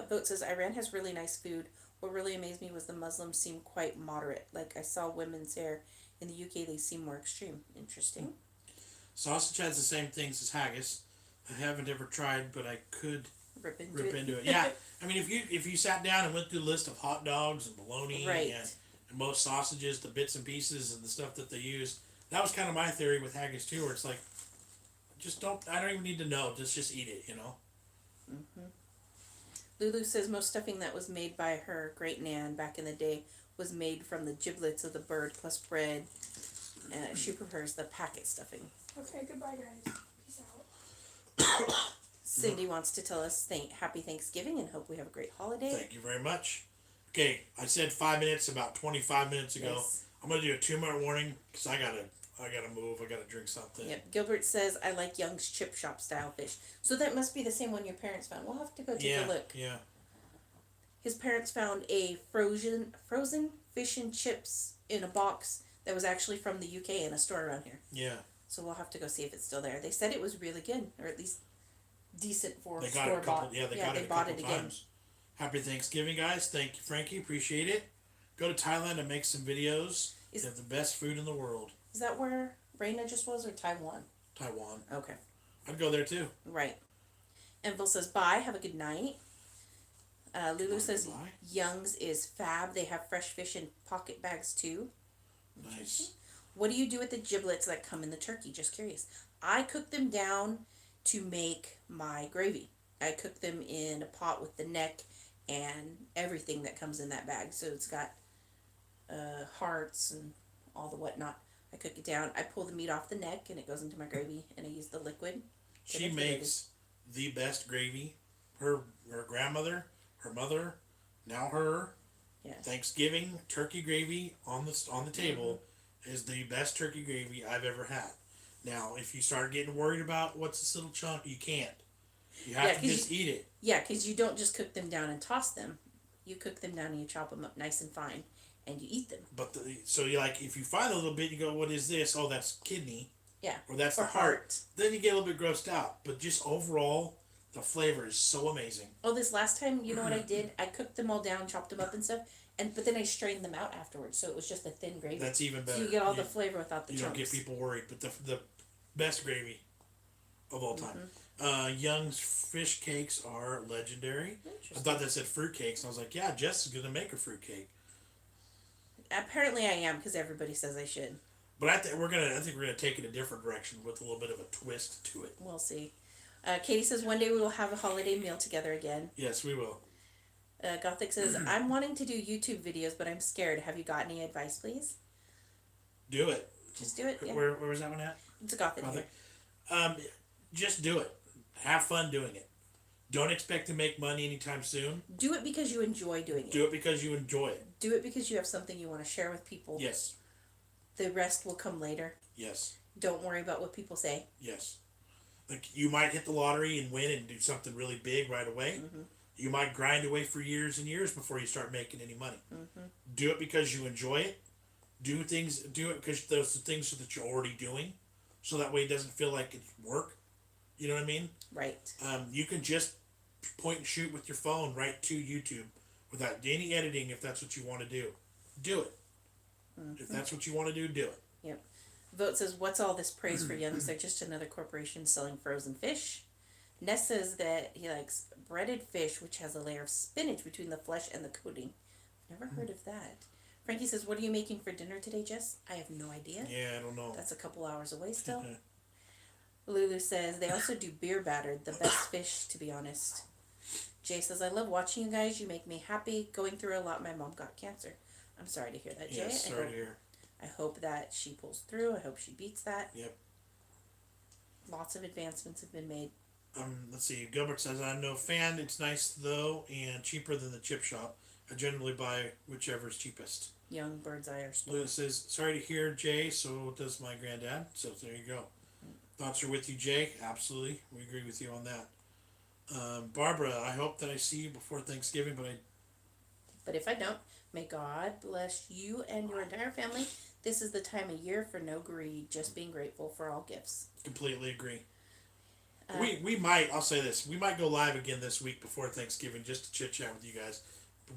Vote says, Iran has really nice food. What really amazed me was the Muslims seem quite moderate. Like I saw women's hair. In the UK, they seem more extreme. Interesting. Sausage has the same things as haggis. I haven't ever tried, but I could rip into it. Yeah, I mean, if you sat down and went through the list of hot dogs and bologna Right. and most sausages, the bits and pieces and the stuff that they use, that was kind of my theory with haggis too, where it's like, just don't. I don't even need to know. Just eat it. You know. Mm-hmm. Lulu says most stuffing that was made by her great nan back in the day was made from the giblets of the bird plus bread. She prefers the packet stuffing. Okay, goodbye, guys. Peace out. Cindy wants to tell us happy Thanksgiving and hope we have a great holiday. Thank you very much. Okay, I said 5 minutes about 25 minutes ago. Yes. I'm gonna do a 2 minute warning because I gotta move. I gotta drink something. Yep. Gilbert says I like Young's chip shop style fish. So that must be the same one your parents found. We'll have to go take a look. Yeah. His parents found a frozen fish and chips in a box that was actually from the UK in a store around here. Yeah. So we'll have to go see if it's still there. They said it was really good, or at least decent for They got store it a couple. bought. Yeah, they got it a bought couple it again. times. Happy Thanksgiving, guys. Thank you, Frankie. Appreciate it. Go to Thailand and make some videos. They have the best food in the world. Is that where Raina just was, or Taiwan? Taiwan. Okay. I'd go there too. Right. Envil says bye. Have a good night. Lulu says bye. Young's is fab. They have fresh fish in pocket bags too. Nice. What do you do with the giblets that come in the turkey? Just curious. I cook them down to make my gravy. I cook them in a pot with the neck and everything that comes in that bag. So it's got hearts and all the whatnot. I cook it down. I pull the meat off the neck and it goes into my gravy, and I use the liquid. She makes the best gravy. Her grandmother, her mother, now her. Yes. Thanksgiving turkey gravy on the table is the best turkey gravy I've ever had. Now, if you start getting worried about what's this little chunk, you can't. You have to just eat it. Yeah, because you don't just cook them down and toss them. You cook them down and you chop them up nice and fine, and you eat them. But so you like, if you find a little bit, you go, "What is this? Oh, that's kidney." Yeah. Or that's the heart. Then you get a little bit grossed out. But just overall, the flavor is so amazing. Oh, this last time, you know what I did? I cooked them all down, chopped them up and stuff, but then I strained them out afterwards, so it was just a thin gravy. That's even better. So you get all the flavor without the chunks. You don't get people worried. But the best gravy of all time. Young's fish cakes are legendary. I thought that said fruit cakes, and I was like, yeah, Jess is gonna make a fruit cake. Apparently, I am, because everybody says I should. But I think we're gonna take it a different direction with a little bit of a twist to it. We'll see. Katie says one day we will have a holiday meal together again. Yes, we will. Gothic says I'm wanting to do YouTube videos, but I'm scared. Have you got any advice, please? Do it. Just do it. Yeah. Where was that one at? It's a Gothic. Just do it. Have fun doing it. Don't expect to make money anytime soon. Do it because you enjoy doing it. Do it because you enjoy it. Do it because you have something you want to share with people. Yes. The rest will come later. Yes. Don't worry about what people say. Yes. Like, you might hit the lottery and win and do something really big right away. You might grind away for years and years before you start making any money. Do it because you enjoy it. Do it because those are things that you're already doing, so that way it doesn't feel like it's work. You know what I mean? Right. You can just point and shoot with your phone right to YouTube without any editing if that's what you want to do. Do it. If that's what you want to do, do it. Yep. Vote says, what's all this praise for Young's? They're just another corporation selling frozen fish. Ness says that he likes breaded fish, which has a layer of spinach between the flesh and the coating. Never heard of that. Frankie says, what are you making for dinner today, Jess? I have no idea. Yeah, I don't know. That's a couple hours away still. Lulu says, they also do beer battered. The best fish, to be honest. Jay says, I love watching you guys. You make me happy. Going through a lot. My mom got cancer. I'm sorry to hear that, Jay. Yes, sorry to hear. I hope that she pulls through. I hope she beats that. Yep. Lots of advancements have been made. Let's see. Gilbert says, I'm no fan. It's nice, though, and cheaper than the chip shop. I generally buy whichever's cheapest. Young Bird's Eye store. Lewis says, sorry to hear, Jay. So does my granddad. So there you go. Thoughts are with you, Jay. Absolutely. We agree with you on that. Barbara, I hope that I see you before Thanksgiving, But if I don't, may God bless you and your entire family. This is the time of year for no greed, just being grateful for all gifts. completely agree. We might, I'll say this, we might go live again this week before Thanksgiving just to chit chat with you guys.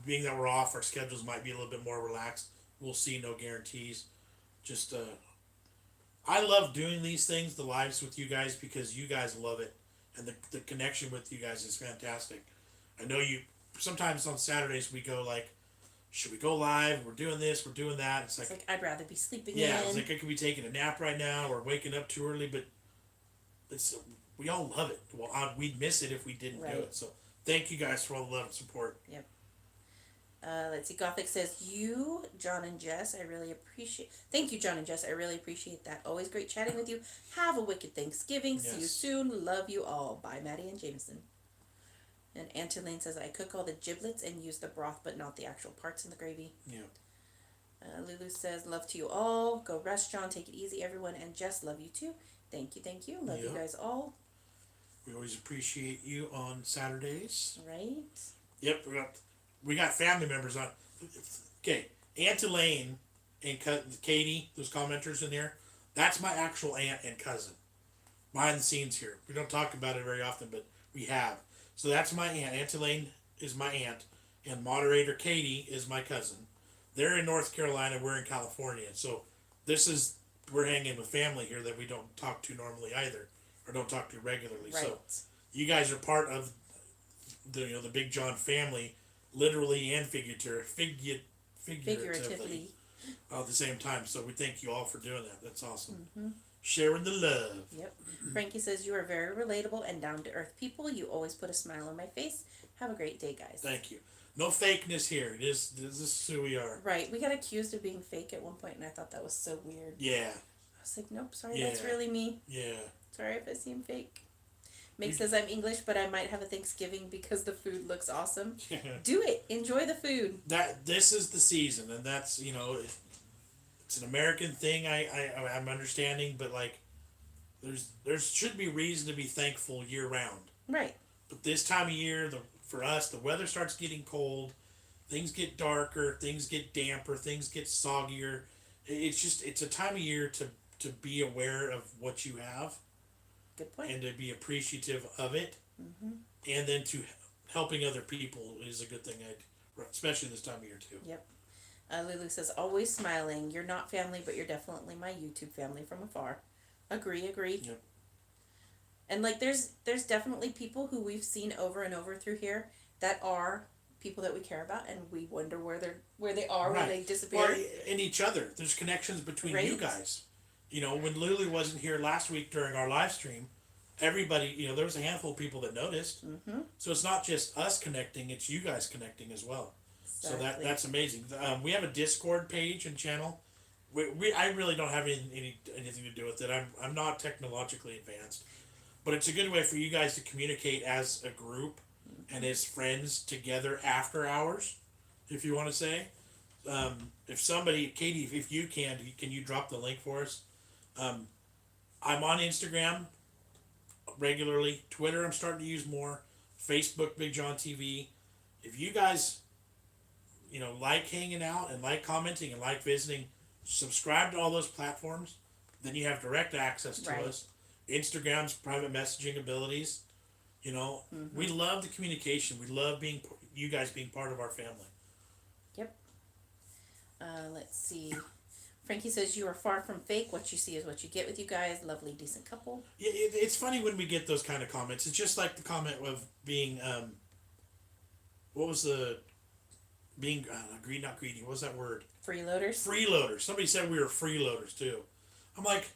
Being that we're off, our schedules might be a little bit more relaxed. We'll see, no guarantees. Just, I love doing these things, the lives with you guys, because you guys love it. And the connection with you guys is fantastic. I know you sometimes on Saturdays we go like, should we go live? We're doing this, we're doing that. It's It's like, like I'd rather be sleeping yeah, in. it's like I could be taking a nap right now or waking up too early, but it's we all love it. Well, we'd miss it if we didn't do Right. it. So thank you guys for all the love and support. Yep. Let's see. Gothic says, "You, Jon and Jess, I really appreciate. Thank you, Jon and Jess. I really appreciate that. Always great chatting with you. Have a wicked Thanksgiving. See you Yes. soon. Love you all. Bye, Maddie and Jameson." And Antolane says, "I cook all the giblets and use the broth, but not the actual parts in the gravy." Yeah. Lulu says, "Love to you all. Go rest, Jon. Take it easy, everyone. And Jess, love you too. Thank you, thank you. Love you Yep. guys all. We always appreciate you on Saturdays. Right? Yep, we got family members on. Okay, Aunt Elaine and Katie, those commenters in there, that's my actual aunt and cousin. Behind the scenes here. We don't talk about it very often, but we have. So that's my aunt. Aunt Elaine is my aunt, and moderator Katie is my cousin. They're in North Carolina, we're in California. So we're hanging with family here that we don't talk to normally either, or don't talk to regularly. Right. So you guys are part of the BigJon family, literally and figuratively at the same time. So we thank you all for doing that. That's awesome. Mm-hmm. Sharing the love. Yep. Frankie says, "You are very relatable and down to earth people. You always put a smile on my face. Have a great day, guys." Thank you. No fakeness here. This is who we are. Right. We got accused of being fake at one point, and I thought that was so weird. Yeah. I was like, nope, sorry, Yeah. that's really me. Yeah. Sorry if I seem fake. Meg says, "I'm English, but I might have a Thanksgiving because the food looks awesome." Do it. Enjoy the food. This is the season, and that's it's an American thing. I'm understanding, but like there should be reason to be thankful year round. Right. But this time of year, for us, the weather starts getting cold, things get darker, things get damper, things get soggier. It's a time of year to be aware of what you have. Good point. And to be appreciative of it, Mm-hmm. and then to helping other people is a good thing. Especially this time of year too. Yep. Lulu says, "Always smiling. You're not family, but you're definitely my YouTube family from afar." Agree. Yep. And like, there's definitely people who we've seen over and over through here that are people that we care about, and we wonder where they are when they disappear. Well, and each other. There's connections between you Right. guys. When Lulu wasn't here last week during our live stream, everybody, there was a handful of people that noticed. Mm-hmm. So it's not just us connecting; it's you guys connecting as well. Exactly. So that's amazing. We have a Discord page and channel. I really don't have anything to do with it. I'm not technologically advanced, but it's a good way for you guys to communicate as a group and as friends together after hours, if you want to say. If somebody, Katie, if you can you drop the link for us? I'm on Instagram regularly. Twitter, I'm starting to use more. Facebook, BigJon TV. If you guys, like hanging out and like commenting and like visiting, subscribe to all those platforms. Then you have direct access to Right. us. Instagram's private messaging abilities. Mm-hmm. We love the communication. We love you guys being part of our family. Yep. Let's see. Frankie says, "You are far from fake. What you see is what you get with you guys. Lovely, decent couple." Yeah, it's funny when we get those kind of comments. It's just like the comment of being, what was the, being, not greedy, what was that word? Freeloaders. Freeloaders. Somebody said we were freeloaders too. I'm like,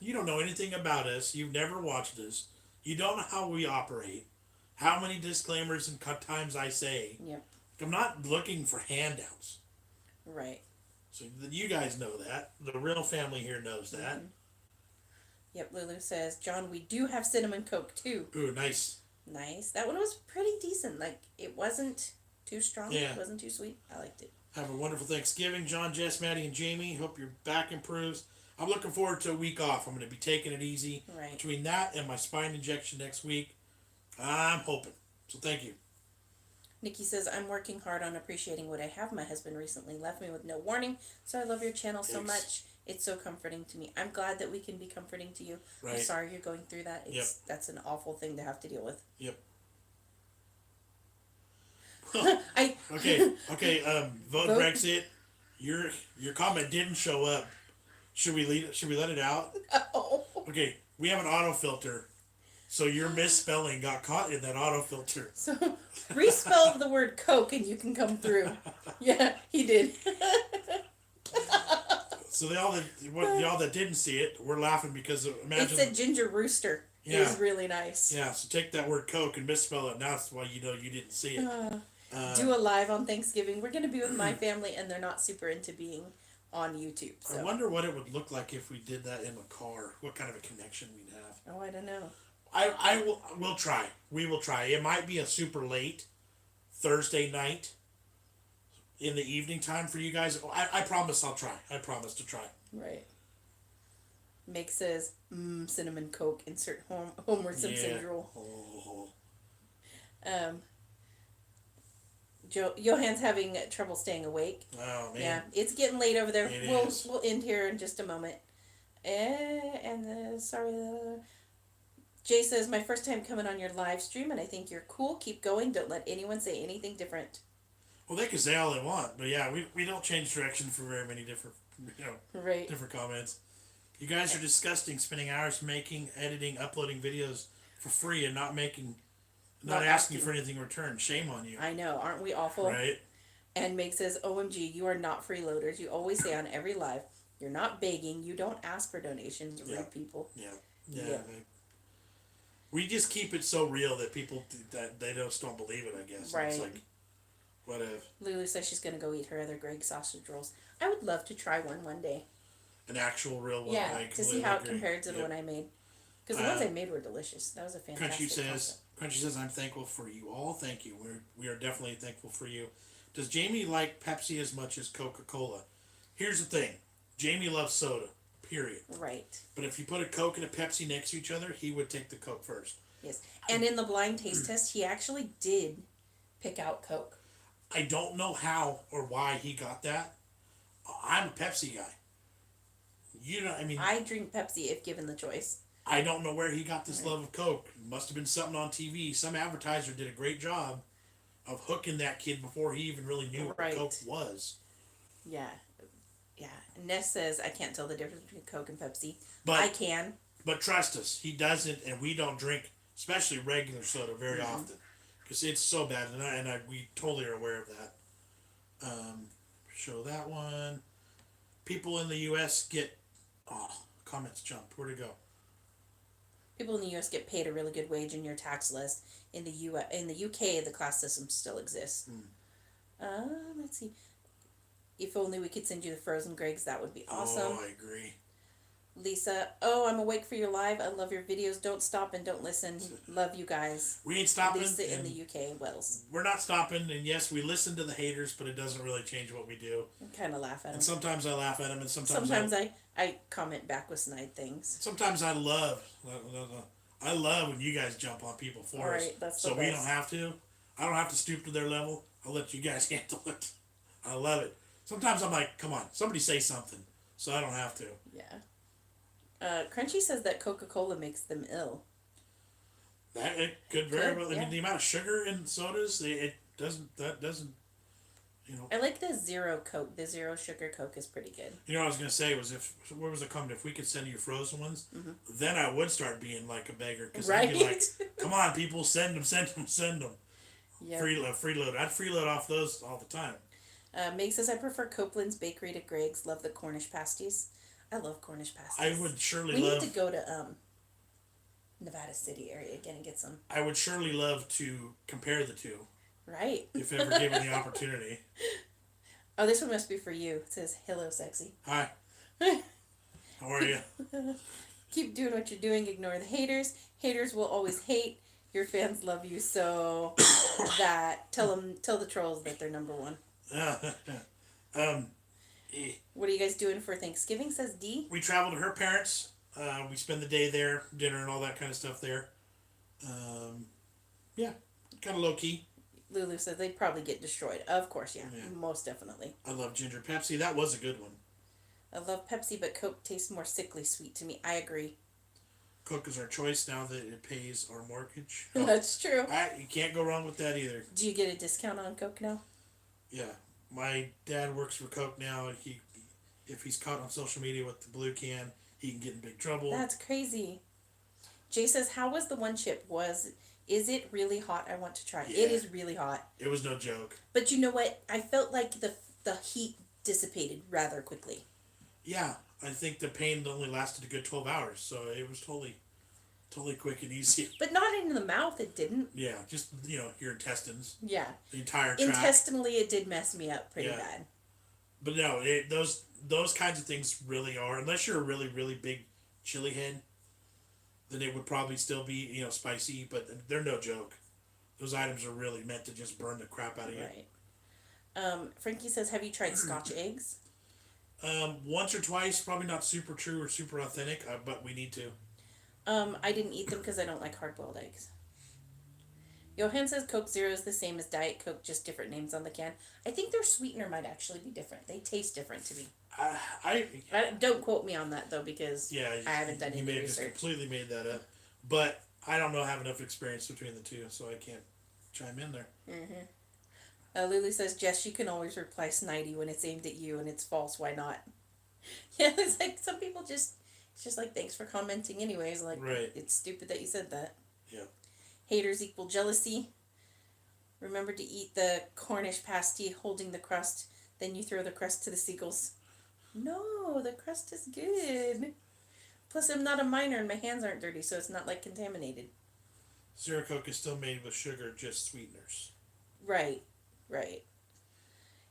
you don't know anything about us. You've never watched us. You don't know how we operate. How many disclaimers and cut times I say. Yep. I'm not looking for handouts. Right. So you guys know that. The real family here knows that. Mm-hmm. Yep. Lulu says, "Jon, we do have cinnamon Coke too." Ooh, nice. Nice. That one was pretty decent. Like, it wasn't too strong. Yeah. It wasn't too sweet. I liked it. Have a wonderful Thanksgiving, Jon, Jess, Maddie, and Jamie. Hope your back improves. I'm looking forward to a week off. I'm going to be taking it easy. Right. Between that and my spine injection next week, I'm hoping. So thank you. Nikki says, "I'm working hard on appreciating what I have. My husband recently left me with no warning, so I love your channel so Yikes. much. It's so comforting to me. I'm glad that we can be comforting to you. I'm Right. sorry you're going through that. That's an awful thing to have to deal with." Yep. I Okay. Vote Vote- Brexit. Your comment didn't show up. Should we let it out? Oh. Okay. We have an auto filter So your misspelling got caught in that autofilter. So respell the word Coke and you can come through. Yeah, he did. So y'all that didn't see it, we're laughing because imagine It said ginger rooster. Yeah. It was really nice. Yeah, so take that word Coke and misspell it. Now that's why you know you didn't see it. Do a live on Thanksgiving. We're gonna be with my family, and they're not super into being on YouTube. So. I wonder what it would look like if we did that in a car. What kind of a connection we'd have. Oh, I don't know. We'll try. We will try. It might be a super late Thursday night in the evening time for you guys. I promise I'll try. I promise to try. Right. Meg says, cinnamon Coke, insert Homer Simpson drool. Oh. Johan's having trouble staying awake. Oh, man. Yeah, it's getting late over there. It We'll is. we'll end here in just a moment. Jay says, my first time coming on your live stream, and I think you're cool. Keep going. Don't let anyone say anything different. Well, they can say all they want, but yeah, we don't change direction for very many different Right. different comments. You guys are disgusting, spending hours making, editing, uploading videos for free and not asking for anything in return. Shame on you. I know, aren't we awful? Right? And Meg says, OMG, you are not freeloaders. You always say on every live, you're not begging. You don't ask for donations. Rude people. Yeah. We just keep it so real that people that they just don't believe it, I guess. Right. It's like, whatever. Lulu says she's going to go eat her other Greg sausage rolls. I would love to try one day. An actual real one. Yeah, to see how it agree. compared to the one I made. Because the ones I made were delicious. That was a fantastic Crunchy says, I'm thankful for you all. Thank you. We are definitely thankful for you. Does Jamie like Pepsi as much as Coca-Cola? Here's the thing. Jamie loves soda. Period. Right. But if you put a Coke and a Pepsi next to each other, he would take the Coke first. Yes. And in the blind taste test, he actually did pick out Coke. I don't know how or why he got that. I'm a Pepsi guy. I drink Pepsi if given the choice. I don't know where he got this love of Coke. It must have been something on TV. Some advertiser did a great job of hooking that kid before he even really knew what Coke was. Yeah. Yeah. Ness says, I can't tell the difference between Coke and Pepsi. But I can. But trust us, he doesn't, and we don't drink, especially regular soda, very often. Because it's so bad, and we totally are aware of that. Show that one. People in the U.S. get... Oh, comments jumped. Where'd it go? People in the U.S. get paid a really good wage in your tax list. In the U.K., the class system still exists. Let's see. If only we could send you the frozen Gregs, that would be awesome. Oh, I agree. Lisa, I'm awake for your live. I love your videos. Don't stop and don't listen. Love you guys. We ain't stopping. Lisa in the UK, Wells. We're not stopping, and yes, we listen to the haters, but it doesn't really change what we do. I kind of laugh at them. And sometimes I laugh at them, and sometimes I comment back with snide things. Sometimes I love when you guys jump on people for us. That's so the we best. don't have to. I don't have to stoop to their level. I'll let you guys handle it. I love it. Sometimes I'm like, come on, somebody say something, so I don't have to. Yeah. Crunchy says that Coca-Cola makes them ill. That it could very well. Yeah. I mean, the amount of sugar in sodas, it doesn't. I like the zero Coke. The zero sugar Coke is pretty good. You know what I was gonna say was what was the comment? If we could send you frozen ones, then I would start being like a beggar because I'd be like, come on, people, send them. Yep. Freeload. I'd freeload off those all the time. Meg says I prefer Copeland's Bakery to Greg's. Love the Cornish pasties. I love Cornish pasties. I would surely We need to go to Nevada City area again and get some. I would surely love to compare the two. Right. If ever given the opportunity. Oh, this one must be for you. It says, hello, sexy. Hi. How are you? Keep doing what you're doing. Ignore the haters. Haters will always hate. Your fans love you so that tell the trolls that they're number one. What are you guys doing for Thanksgiving, says D? We travel to her parents. We spend the day there, dinner and all that kind of stuff there. Yeah, kind of low key. Lulu says they'd probably get destroyed. Of course, yeah, most definitely. I love ginger Pepsi. That was a good one. I love Pepsi, but Coke tastes more sickly sweet to me. I agree. Coke is our choice now that it pays our mortgage. That's true. You can't go wrong with that either. Do you get a discount on Coke now? Yeah. My dad works for Coke now. If he's caught on social media with the blue can, he can get in big trouble. That's crazy. Jay says, "How was the one chip? Is it really hot? I want to try. Yeah. It is really hot. It was no joke. But you know what? I felt like the heat dissipated rather quickly. Yeah, I think the pain only lasted a good 12 hours, so it was totally quick and easy. But not in the mouth. It didn't. Yeah, just your intestines, Yeah. the entire tract. Intestinally, it did mess me up pretty Yeah. bad. But no, those kinds of things really are. Unless you're a really really big chili head, then it would probably still be spicy. But they're no joke. Those items are really meant to just burn the crap out of you. Right. Frankie says, "Have you tried Scotch eggs?" Once or twice, probably not super true or super authentic, but we need to. I didn't eat them because I don't like hard-boiled eggs. Johan says Coke Zero is the same as Diet Coke, just different names on the can. I think their sweetener might actually be different. They taste different to me. Don't quote me on that though, because I haven't done any may have research. just completely made that up, but I don't know. Have enough experience between the two, so I can't chime in there. Mm-hmm. Lulu says, "Jess, you can always reply snidey when it's aimed at you and it's false. Why not?" Yeah, it's like some people it's just like, thanks for commenting anyways. Like, right. It's stupid that you said that. Yeah. Haters equal jealousy. Remember to eat the Cornish pasty holding the crust, then you throw the crust to the seagulls. No, the crust is good. Plus, I'm not a miner and my hands aren't dirty, so it's not like contaminated. Zero Coke is still made with sugar, just sweeteners. Right.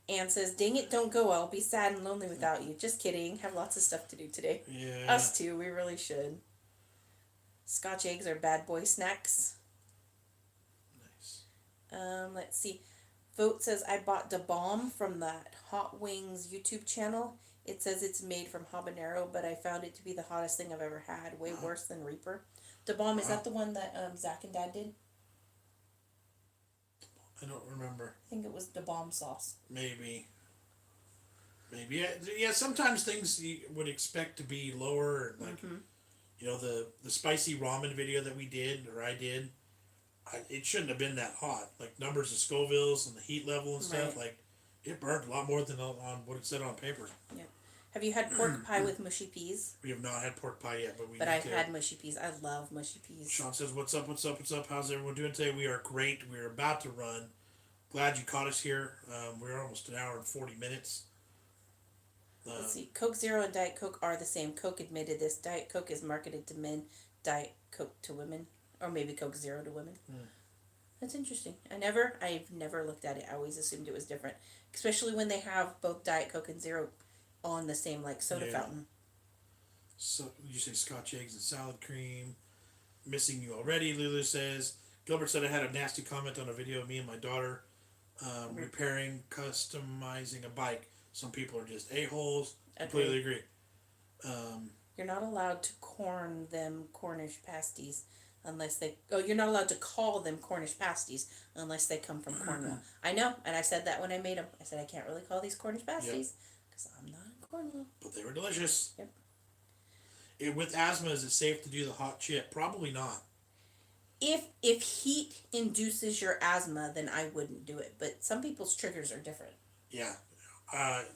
Anne says, "Dang it, don't go. I'll be sad and lonely without you." Just kidding. Have lots of stuff to do today. Yeah. Us too. We really should. Scotch eggs are bad boy snacks. Nice. Let's see. Vote says, "I bought Da Bomb from that Hot Wings YouTube channel. It says it's made from habanero, but I found it to be the hottest thing I've ever had. Way worse than Reaper." Da Bomb, is that the one that Zach and Dad did? I don't remember. I think it was Da Bomb sauce. Maybe. Yeah, sometimes things you would expect to be lower, like, the spicy ramen video that we did, or I did, it shouldn't have been that hot. Like, numbers of Scovilles and the heat level and stuff, like, it burned a lot more than on what it said on paper. Yeah. Have you had pork pie with mushy peas? We have not had pork pie yet, but I've had mushy peas. I love mushy peas. Sean says, what's up? How's everyone doing today? We are great. We're about to run. Glad you caught us here. We're almost an hour and 40 minutes. Let's see. Coke Zero and Diet Coke are the same. Coke admitted this. Diet Coke is marketed to men. Diet Coke to women. Or maybe Coke Zero to women. That's interesting. I've never looked at it. I always assumed it was different. Especially when they have both Diet Coke and Zero on the same, like, soda fountain. So, you say Scotch eggs and salad cream. Missing you already, Lulu says. Gilbert said I had a nasty comment on a video of me and my daughter repairing, customizing a bike. Some people are just a-holes. Completely agree. You're not allowed to corn them Cornish pasties unless they... Oh, you're not allowed to call them Cornish pasties unless they come from Cornwall. I know, and I said that when I made them. I said I can't really call these Cornish pasties because I'm not in Cornwall. But they were delicious. Yep. With asthma, is it safe to do the hot chip? Probably not. If heat induces your asthma, then I wouldn't do it. But some people's triggers are different. Yeah.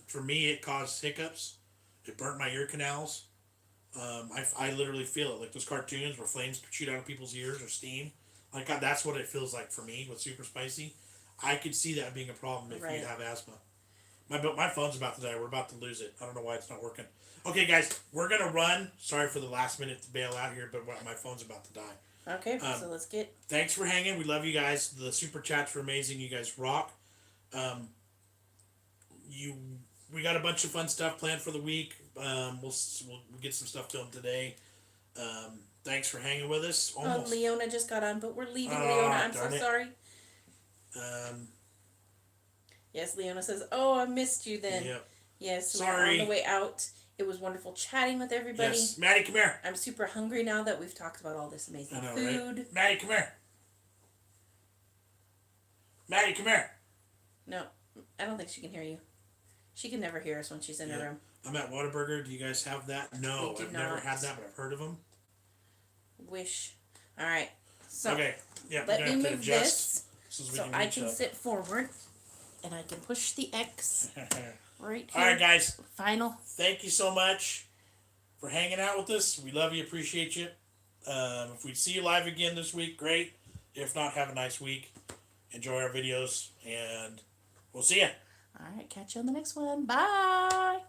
For me, it caused hiccups. It burnt my ear canals. I literally feel it. Like those cartoons where flames shoot out of people's ears or steam. Like that's what it feels like for me with super spicy. I could see that being a problem if you have asthma. My phone's about to die. We're about to lose it. I don't know why it's not working. Okay, guys, we're going to run. Sorry for the last minute to bail out here, but my phone's about to die. Okay, so let's get... Thanks for hanging. We love you guys. The super chats were amazing. You guys rock. We got a bunch of fun stuff planned for the week. We'll get some stuff filmed today. Thanks for hanging with us. Almost. Leona just got on, but we're leaving, Leona. I'm so sorry. Yes, Leona says, "Oh, I missed you then." Yep. Yes, sorry. we're on the way out. It was wonderful chatting with everybody. Yes, Maddie, come here. I'm super hungry now that we've talked about all this amazing food. Right? Maddie, come here. Maddie, come here. No, I don't think she can hear you. She can never hear us when she's in her room. I'm at Whataburger. Do you guys have that? No, I've never had that, but I've heard of them. Wish. All right. So okay. Yeah. Let me move this so I can sit forward, and I can push the X right here. All right, guys. Final. Thank you so much for hanging out with us. We love you. Appreciate you. If we see you live again this week, great. If not, have a nice week. Enjoy our videos, and we'll see ya. All right, catch you on the next one. Bye.